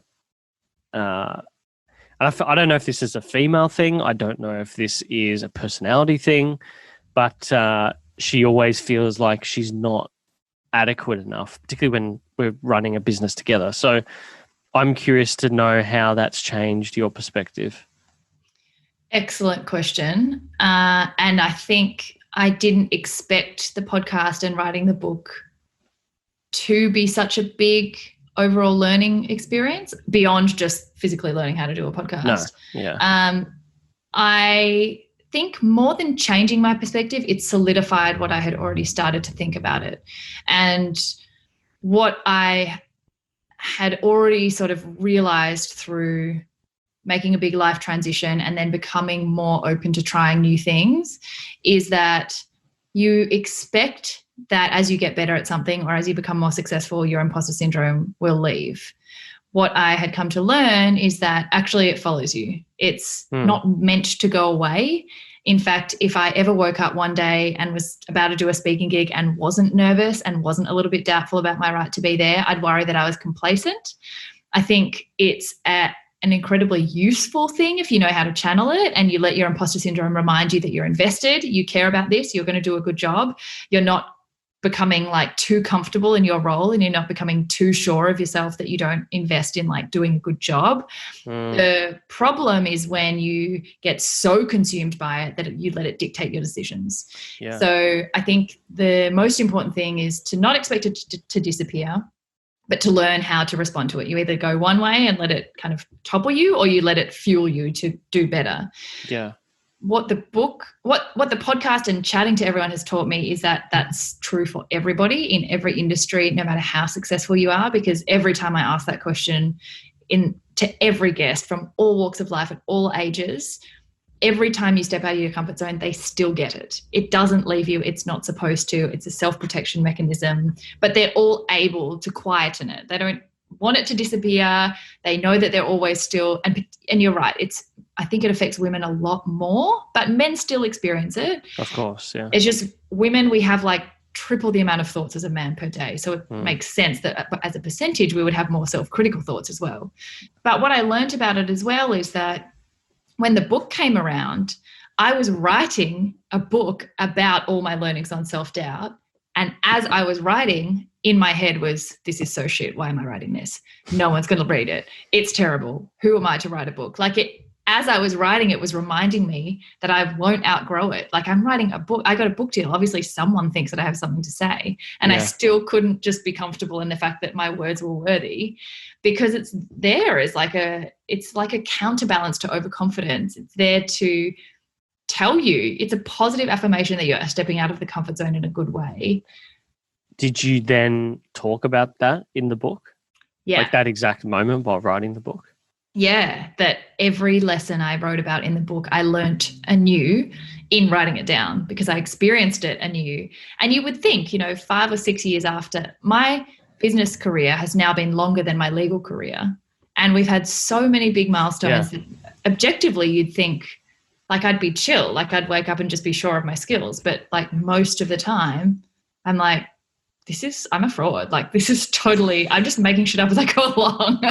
and I don't know if this is a female thing. I don't know if this is a personality thing, but she always feels like she's not adequate enough, particularly when we're running a business together. So I'm curious to know how that's changed your perspective. Excellent question. And I think I didn't expect the podcast and writing the book to be such a big overall learning experience beyond just physically learning how to do a podcast. No, yeah. I think more than changing my perspective, it solidified what I had already started to think about it. And what I had already sort of realized through making a big life transition and then becoming more open to trying new things is that you expect that as you get better at something or as you become more successful, your imposter syndrome will leave. What I had come to learn is that actually it follows you. It's not meant to go away. In fact, if I ever woke up one day and was about to do a speaking gig and wasn't nervous and wasn't a little bit doubtful about my right to be there, I'd worry that I was complacent. I think it's an incredibly useful thing if you know how to channel it and you let your imposter syndrome remind you that you're invested, you care about this, you're going to do a good job. You're not becoming like too comfortable in your role and you're not becoming too sure of yourself that you don't invest in like doing a good job. The problem is when you get so consumed by it that you let it dictate your decisions. Yeah. So I think the most important thing is to not expect it to disappear, but to learn how to respond to it. You either go one way and let it kind of topple you, or you let it fuel you to do better. Yeah. What the podcast and chatting to everyone has taught me is that that's true for everybody in every industry, no matter how successful you are, because every time I ask that question to every guest from all walks of life at all ages, every time you step out of your comfort zone, they still get it. It doesn't leave you. It's not supposed to. It's a self-protection mechanism, but they're all able to quieten it. They don't want it to disappear. They know that they're always still, and you're right. I think it affects women a lot more, but men still experience it. Of course, yeah. It's just women, we have like triple the amount of thoughts as a man per day. So it makes sense that as a percentage, we would have more self-critical thoughts as well. But what I learned about it as well is that when the book came around, I was writing a book about all my learnings on self-doubt. And as I was writing, in my head was, this is so shit. Why am I writing this? No one's going to read it. It's terrible. Who am I to write a book? As I was writing, it was reminding me that I won't outgrow it. Like, I'm writing a book. I got a book deal. Obviously, someone thinks that I have something to say. And I still couldn't just be comfortable in the fact that my words were worthy, because it's there as like a counterbalance to overconfidence. It's there to tell you, it's a positive affirmation that you're stepping out of the comfort zone in a good way. Did you then talk about that in the book? Yeah. Like that exact moment while writing the book? Yeah, that every lesson I wrote about in the book, I learnt anew in writing it down, because I experienced it anew. And you would think, 5 or 6 years after, my business career has now been longer than my legal career. And we've had so many big milestones that objectively you'd think like I'd be chill, like I'd wake up and just be sure of my skills. But like most of the time, I'm like, I'm a fraud. Like, this is totally, I'm just making shit up as I go along.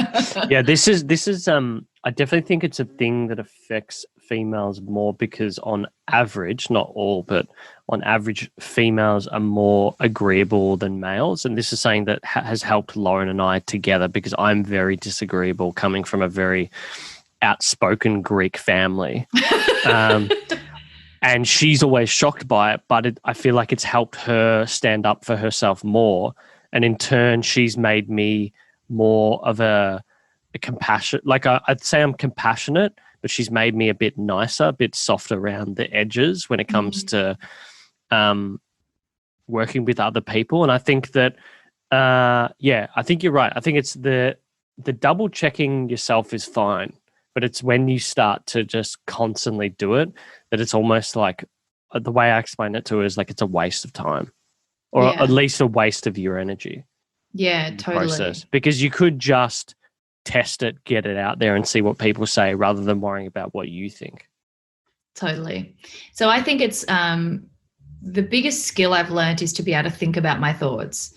Yeah, this is I definitely think it's a thing that affects females more, because on average, not all, but on average, females are more agreeable than males. And this is something that has helped Lauren and I together, because I'm very disagreeable, coming from a very outspoken Greek family. And she's always shocked by it, but I feel like it's helped her stand up for herself more. And in turn, she's made me more of a compassionate, like I'd say I'm compassionate, but she's made me a bit nicer, a bit softer around the edges when it comes to working with other people. And I think that, I think you're right. I think it's the double checking yourself is fine, but it's when you start to just constantly do it that it's almost like, the way I explain it to her is like it's a waste of time, or at least a waste of your energy. Yeah, totally. Process. Because you could just test it, get it out there and see what people say, rather than worrying about what you think. Totally. So I think it's the biggest skill I've learned is to be able to think about my thoughts.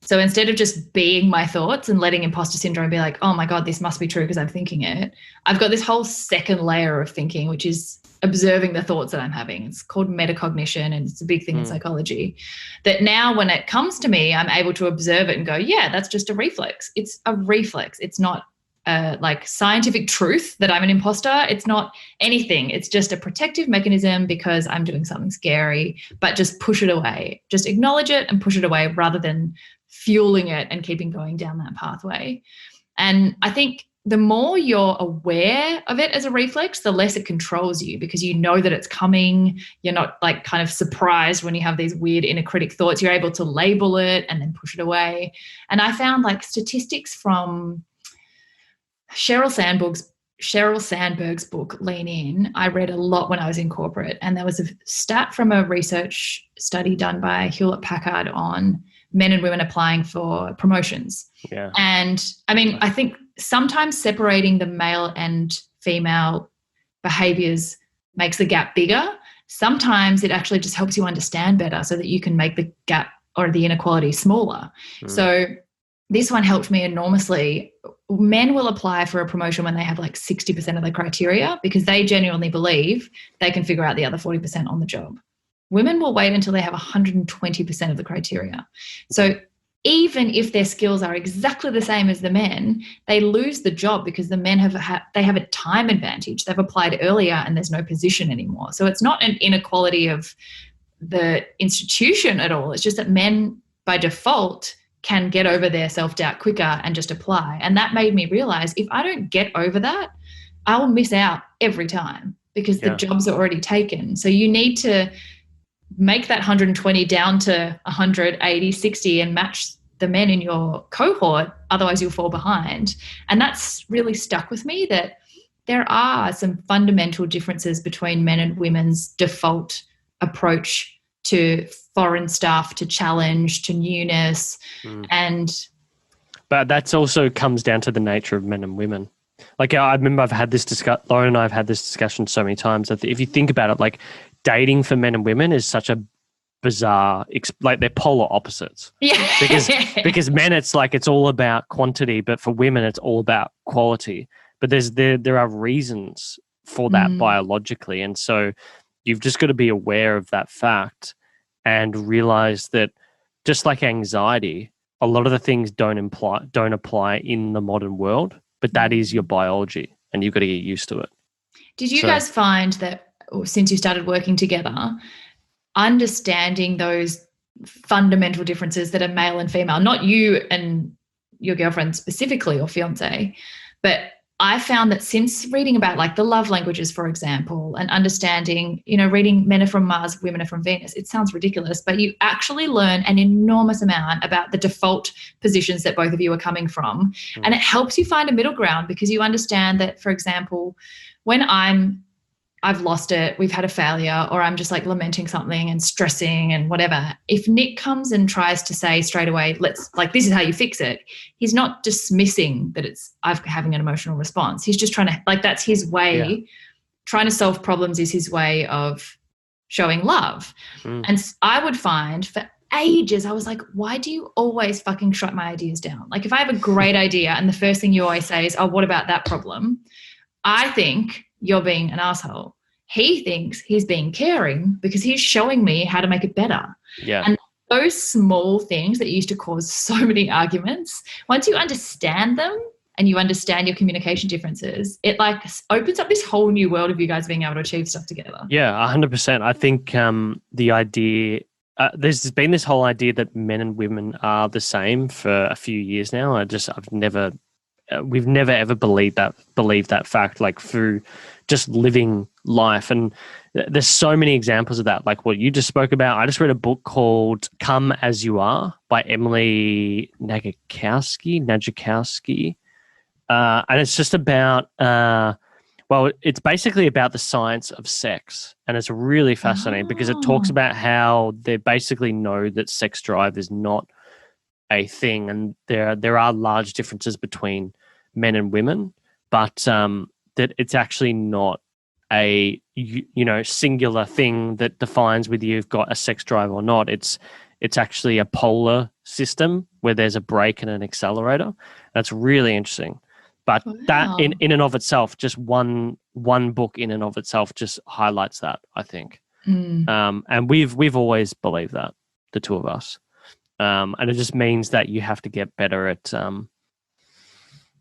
So instead of just being my thoughts and letting imposter syndrome be like, oh my God, this must be true because I'm thinking it, I've got this whole second layer of thinking, which is observing the thoughts that I'm having. It's called metacognition, and it's a big thing in psychology, that now when it comes to me, I'm able to observe it and go, yeah, that's just a reflex. It's a reflex. It's not like scientific truth that I'm an imposter. It's not anything. It's just a protective mechanism because I'm doing something scary, but just push it away. Just acknowledge it and push it away, rather than fueling it and keeping going down that pathway. And I think the more you're aware of it as a reflex, the less it controls you, because you know that it's coming. You're not like kind of surprised when you have these weird inner critic thoughts. You're able to label it and then push it away. And I found like statistics from Sheryl Sandberg's book, Lean In, I read a lot when I was in corporate. And there was a stat from a research study done by Hewlett Packard on men and women applying for promotions. Yeah. And I mean, I think sometimes separating the male and female behaviors makes the gap bigger. Sometimes it actually just helps you understand better so that you can make the gap or the inequality smaller. So this one helped me enormously. Men will apply for a promotion when they have like 60% of the criteria, because they genuinely believe they can figure out the other 40% on the job. Women will wait until they have 120% of the criteria. So even if their skills are exactly the same as the men, they lose the job because the men have a time advantage. They've applied earlier and there's no position anymore. So it's not an inequality of the institution at all. It's just that men by default can get over their self-doubt quicker and just apply. And that made me realize if I don't get over that, I will miss out every time because the jobs are already taken. So you need to make that 120 down to 180, 60 and match the men in your cohort. Otherwise you'll fall behind. And that's really stuck with me, that there are some fundamental differences between men and women's default approach to foreign stuff, to challenge, to newness. But that's also comes down to the nature of men and women. Like I remember Lauren and I have had this discussion so many times that if you think about it, like dating for men and women is such a bizarre, like they're polar opposites. Yeah. Because men, it's like it's all about quantity, but for women, it's all about quality. But there are reasons for that biologically, and so you've just got to be aware of that fact and realize that just like anxiety, a lot of the things don't apply in the modern world, but that is your biology, and you've got to get used to it. Did you guys find that since you started working together, understanding those fundamental differences that are male and female, not you and your girlfriend specifically or fiance, but I found that since reading about like the love languages, for example, and understanding, reading Men Are From Mars, Women Are From Venus, it sounds ridiculous, but you actually learn an enormous amount about the default positions that both of you are coming from. And it helps you find a middle ground because you understand that, for example, when I've lost it, we've had a failure, or I'm just like lamenting something and stressing and whatever. If Nick comes and tries to say straight away, this is how you fix it, he's not dismissing that I'm having an emotional response. He's just trying to, that's his way. Yeah. Trying to solve problems is his way of showing love. And I would find for ages, I was like, why do you always fucking shut my ideas down? Like if I have a great idea and the first thing you always say is, oh, what about that problem? I think you're being an asshole. He thinks he's being caring because he's showing me how to make it better. Yeah. And those small things that used to cause so many arguments, once you understand them and you understand your communication differences, it opens up this whole new world of you guys being able to achieve stuff together. Yeah, 100%. I think the idea, there's been this whole idea that men and women are the same for a few years now. We've never ever believed that fact, like through just living life. And there's so many examples of that, like what you just spoke about. I just read a book called Come As You Are by Emily Nagoski. And it's just about, it's basically about the science of sex. And it's really fascinating because it talks about how they basically know that sex drive is not a thing, and there are large differences between men and women, but that it's actually not a singular thing that defines whether you've got a sex drive or not. It's actually a polar system where there's a brake and an accelerator. That's really interesting. But that in and of itself, just one book in and of itself just highlights that, I think. And we've always believed that, the two of us. And it just means that you have to get better at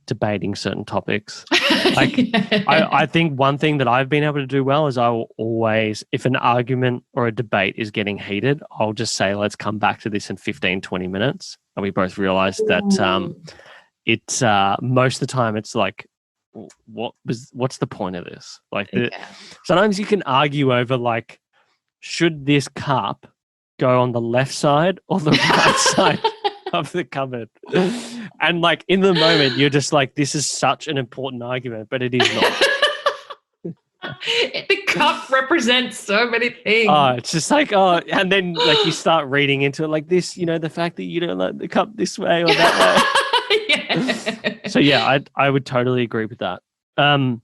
debating certain topics. I think one thing that I've been able to do well is I will always, if an argument or a debate is getting heated, I'll just say, let's come back to this in 15, 20 minutes. And we both realize that it's most of the time it's like, what's the point of this? Sometimes you can argue over should this cup go on the left side or the right side of the cupboard? And in the moment, you're just like, this is such an important argument, but it is not. The cup represents so many things. Oh, it's just and then you start reading into it this, the fact that you don't like the cup this way or that way. Yeah. So yeah, I would totally agree with that. I'm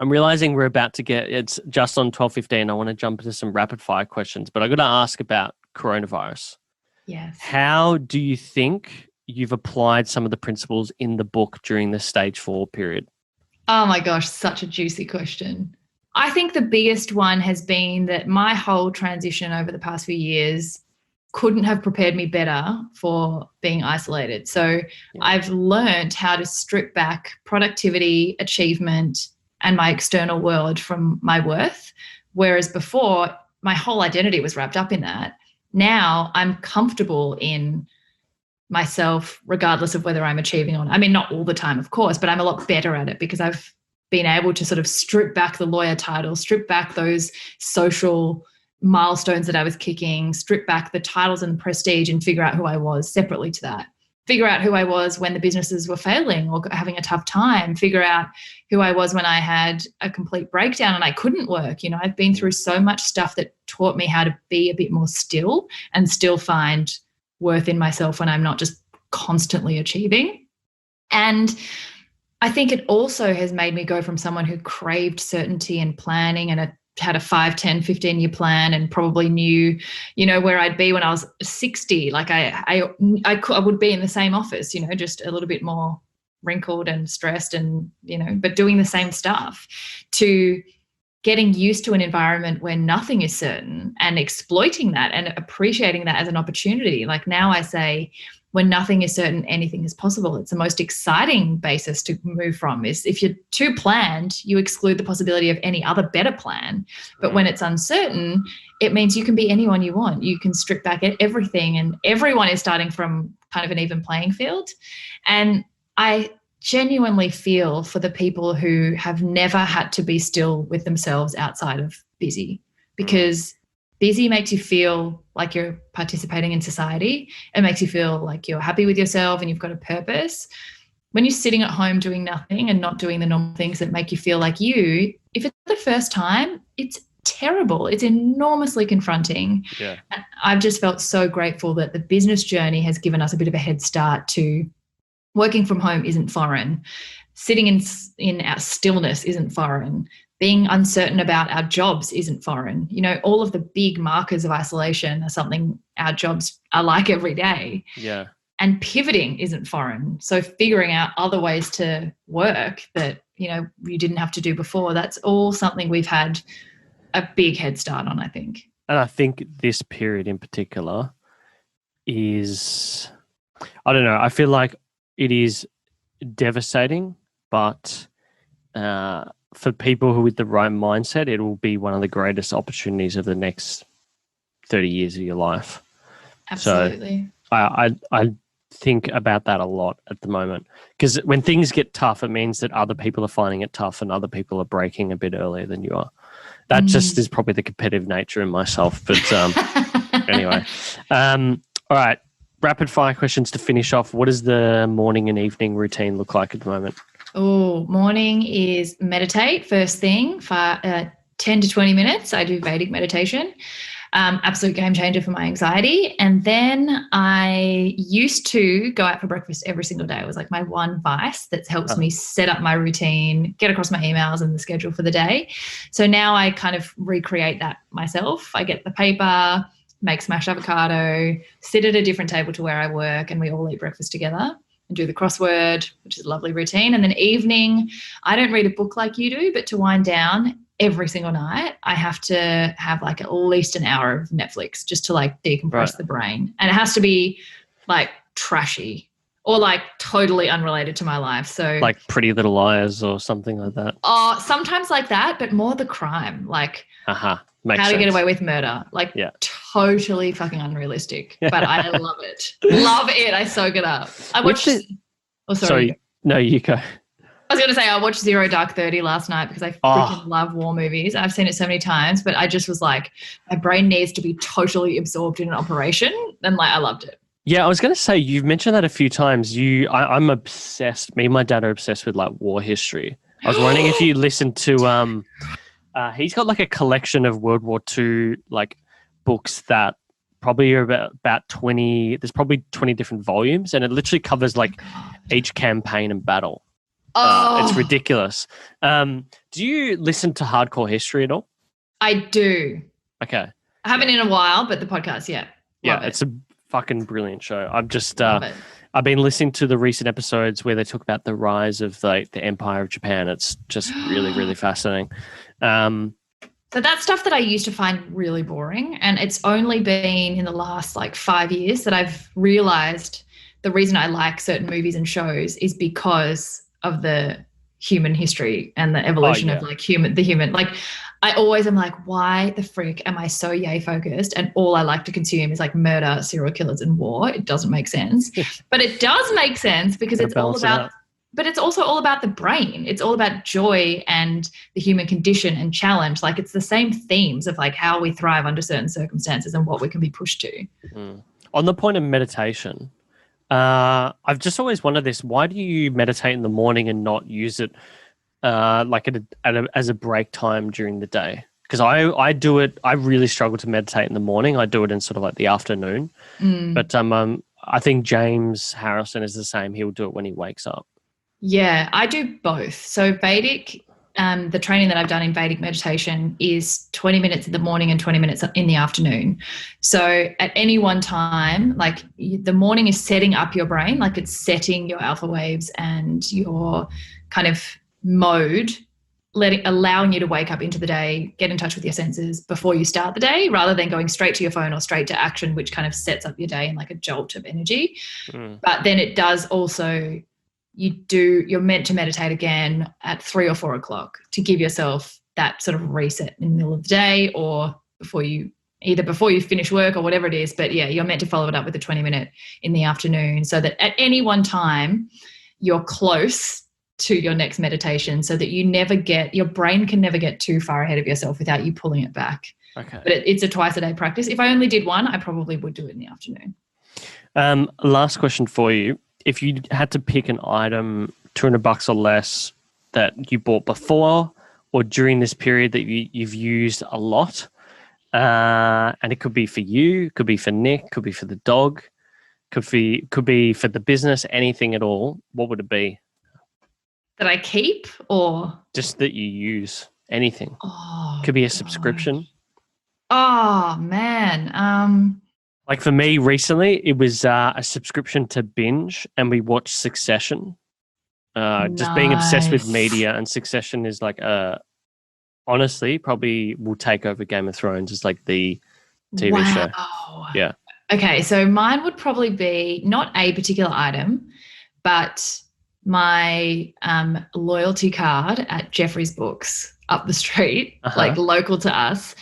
realizing we're about to it's just on 12:15. I want to jump into some rapid fire questions, but I got to ask about coronavirus. Yes. How do you think you've applied some of the principles in the book during the stage 4 period? Oh my gosh, such a juicy question. I think the biggest one has been that my whole transition over the past few years couldn't have prepared me better for being isolated. So I've learned how to strip back productivity, achievement, and my external world from my worth. Whereas before, my whole identity was wrapped up in that. Now I'm comfortable in myself, regardless of whether I'm achieving or not. I mean, not all the time, of course, but I'm a lot better at it because I've been able to sort of strip back the lawyer title, strip back those social milestones that I was kicking, strip back the titles and prestige and figure out who I was separately to that. Figure out who I was when the businesses were failing or having a tough time. Figure out who I was when I had a complete breakdown and I couldn't work. You know, I've been through so much stuff that taught me how to be a bit more still and still find worth in myself when I'm not just constantly achieving. And I think it also has made me go from someone who craved certainty and planning and had a 5, 10, 15-year plan and probably knew, you know, where I'd be when I was 60. Like I would be in the same office, you know, just a little bit more wrinkled and stressed and, you know, but doing the same stuff, to getting used to an environment where nothing is certain and exploiting that and appreciating that as an opportunity. Like now I say, when nothing is certain, anything is possible. It's the most exciting basis to move from. Is if you're too planned, you exclude the possibility of any other better plan. But when it's uncertain, it means you can be anyone you want. You can strip back at everything and everyone is starting from kind of an even playing field. And I genuinely feel for the people who have never had to be still with themselves outside of busy, because busy makes you feel like you're participating in society. It makes you feel like you're happy with yourself and you've got a purpose. When you're sitting at home doing nothing and not doing the normal things that make you feel like you, if it's the first time, it's terrible. It's enormously confronting. Yeah. And I've just felt so grateful that the business journey has given us a bit of a head start to working from home isn't foreign. Sitting in our stillness isn't foreign. Being uncertain about our jobs isn't foreign. You know, all of the big markers of isolation are something our jobs are like every day. Yeah. And pivoting isn't foreign. So figuring out other ways to work that, you know, you didn't have to do before, that's all something we've had a big head start on, I think. And I think this period in particular is, I don't know, I feel like it is devastating, but for people who with the right mindset, it will be one of the greatest opportunities of the next 30 years of your life. Absolutely. So I think about that a lot at the moment, because when things get tough, it means that other people are finding it tough and other people are breaking a bit earlier than you are. That just is probably the competitive nature in myself. But anyway, all right. Rapid fire questions to finish off. What does the morning and evening routine look like at the moment? Oh, morning is meditate first thing for 10 to 20 minutes. I do Vedic meditation. Absolute game changer for my anxiety. And then I used to go out for breakfast every single day. It was like my one vice that helps me set up my routine, get across my emails and the schedule for the day. So now I kind of recreate that myself. I get the paper, make smashed avocado, sit at a different table to where I work, and we all eat breakfast together and do the crossword, which is a lovely routine. And then evening, I don't read a book like you do, but to wind down every single night, I have to have like at least an hour of Netflix just to like decompress the brain. And it has to be like trashy or like totally unrelated to my life. So like Pretty Little Liars or something like that. Sometimes like that, but more the crime, like Makes How sense. to Get Away with Murder. Like totally fucking unrealistic, but I love it. Love it. I soak it up. I watched. Sorry. No, you go. I was going to say I watched Zero Dark 30 last night because I freaking love war movies. I've seen it so many times, but I just was like, my brain needs to be totally absorbed in an operation, and like I loved it. Yeah, I was going to say, you've mentioned that a few times. I'm obsessed. Me and my dad are obsessed with like war history. I was wondering if you listened to. He's got like a collection of World War II like books that probably are about 20. There's probably 20 different volumes, and it literally covers like each campaign and battle. It's ridiculous. Do you listen to hardcore history at all? I do. Okay. I haven't in a while, but the podcast, Love it. It's a fucking brilliant show. I'm just I've been listening to the recent episodes where they talk about the rise of the Empire of Japan. It's just really, really fascinating. So that's stuff that I used to find really boring. And it's only been in the last like 5 years that I've realized the reason I like certain movies and shows is because of the human history and the evolution of like the human. Like I always am like, why the frick am I so yay focused? And all I like to consume is like murder, serial killers and war. It doesn't make sense. But it does make sense because it's all about but it's also all about the brain. It's all about joy and the human condition and challenge. Like it's the same themes of like how we thrive under certain circumstances and what we can be pushed to. On the point of meditation, I've just always wondered this. Why do you meditate in the morning and not use it like as a break time during the day? Because I do it. I really struggle to meditate in the morning. I do it in sort of like the afternoon. But I think James Harrison is the same. He'll do it when he wakes up. Yeah, I do both. So Vedic, the training that I've done in Vedic meditation is 20 minutes in the morning and 20 minutes in the afternoon. So at any one time, like the morning is setting up your brain, like it's setting your alpha waves and your kind of mode, allowing you to wake up into the day, get in touch with your senses before you start the day, rather than going straight to your phone or straight to action, which kind of sets up your day in like a jolt of energy. But then it does also... you're meant to meditate again at 3 or 4 o'clock to give yourself that sort of reset in the middle of the day or before you finish work or whatever it is. But yeah, you're meant to follow it up with a 20-minute in the afternoon so that at any one time you're close to your next meditation so that your brain can never get too far ahead of yourself without you pulling it back. Okay. But it's a twice a day practice. If I only did one, I probably would do it in the afternoon. Last question for you. If you had to pick an item, $200 or less, that you bought before or during this period that you've used a lot, and it could be for you, could be for Nick, could be for the dog, could be for the business, anything at all, what would it be? That I keep or? Just that you use, anything. Oh, could be a subscription. Oh, man. Like for me recently, it was a subscription to Binge and we watched Succession. Just being obsessed with media, and Succession is like, honestly, probably will take over Game of Thrones as like the TV show. Yeah. Okay, so mine would probably be not a particular item, but my loyalty card at Jeffrey's Books up the street, like local to us.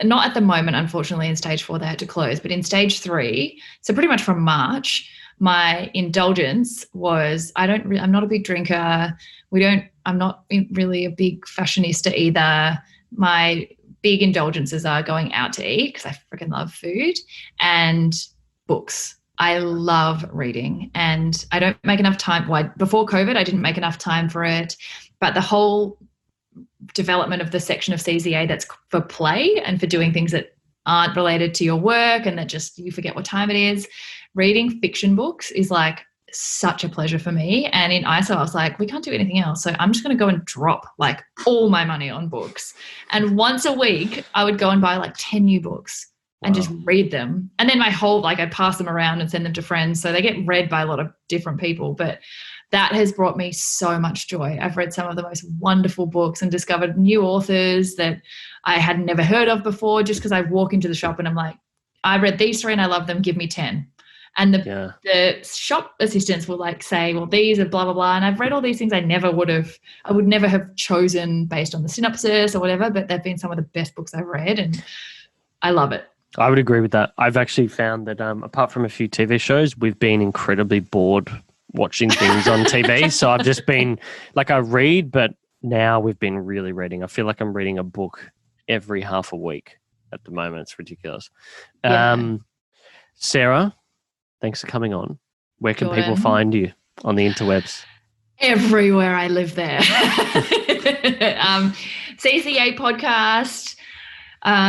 Not at the moment, unfortunately, in stage 4 they had to close, but in stage 3, so pretty much from March, my indulgence was I'm not a big drinker. I'm not really a big fashionista either. My big indulgences are going out to eat because I freaking love food, and books. I love reading, and I don't make enough time. Before COVID, I didn't make enough time for it, but the whole development of the section of CZA that's for play and for doing things that aren't related to your work and that just you forget what time it is. Reading fiction books is like such a pleasure for me. And in ISO, I was like, we can't do anything else. So I'm just going to go and drop like all my money on books. And once a week, I would go and buy like 10 new books and just read them. And then I'd pass them around and send them to friends. So they get read by a lot of different people. But that has brought me so much joy. I've read some of the most wonderful books and discovered new authors that I had never heard of before, just because I walk into the shop and I'm like, I read these 3 and I love them, give me 10. And the shop assistants will like say, well, these are blah, blah, blah. And I've read all these things I would never have chosen based on the synopsis or whatever, but they've been some of the best books I've read and I love it. I would agree with that. I've actually found that apart from a few TV shows, we've been incredibly bored watching things on TV. So I've just been like, I read, but now we've been really reading. I feel like I'm reading a book every half a week at the moment. It's ridiculous. Yeah. Sarah, thanks for coming on. Where can people find you on the interwebs? Everywhere. I live there. CCA podcast,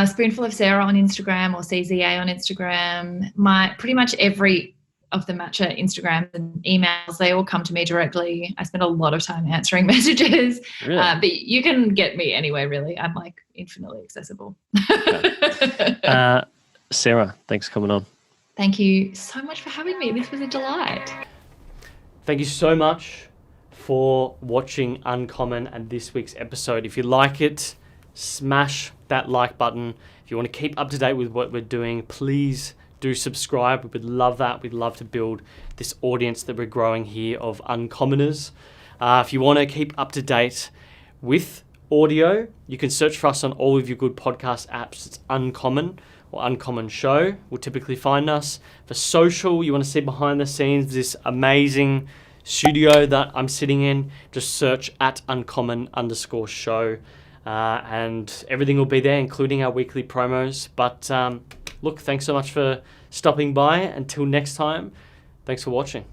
Spoonful of Sarah on Instagram or CZA on Instagram. Pretty much every of the Matcha Instagrams and emails, they all come to me directly. I spend a lot of time answering messages. Really? But you can get me anywhere, really. I'm like infinitely accessible. Okay. Sarah, thanks for coming on. Thank you so much for having me. This was a delight. Thank you so much for watching Uncommon and this week's episode. If you like it, smash that like button. If you want to keep up to date with what we're doing, please do subscribe. We would love that. We'd love to build this audience that we're growing here of uncommoners. If you want to keep up to date with audio, you can search for us on all of your good podcast apps. It's Uncommon or Uncommon Show will typically find us. For social, you want to see behind the scenes this amazing studio that I'm sitting in, just search at uncommon_show. And everything will be there, including our weekly promos. But look, thanks so much for stopping by. Until next time, thanks for watching.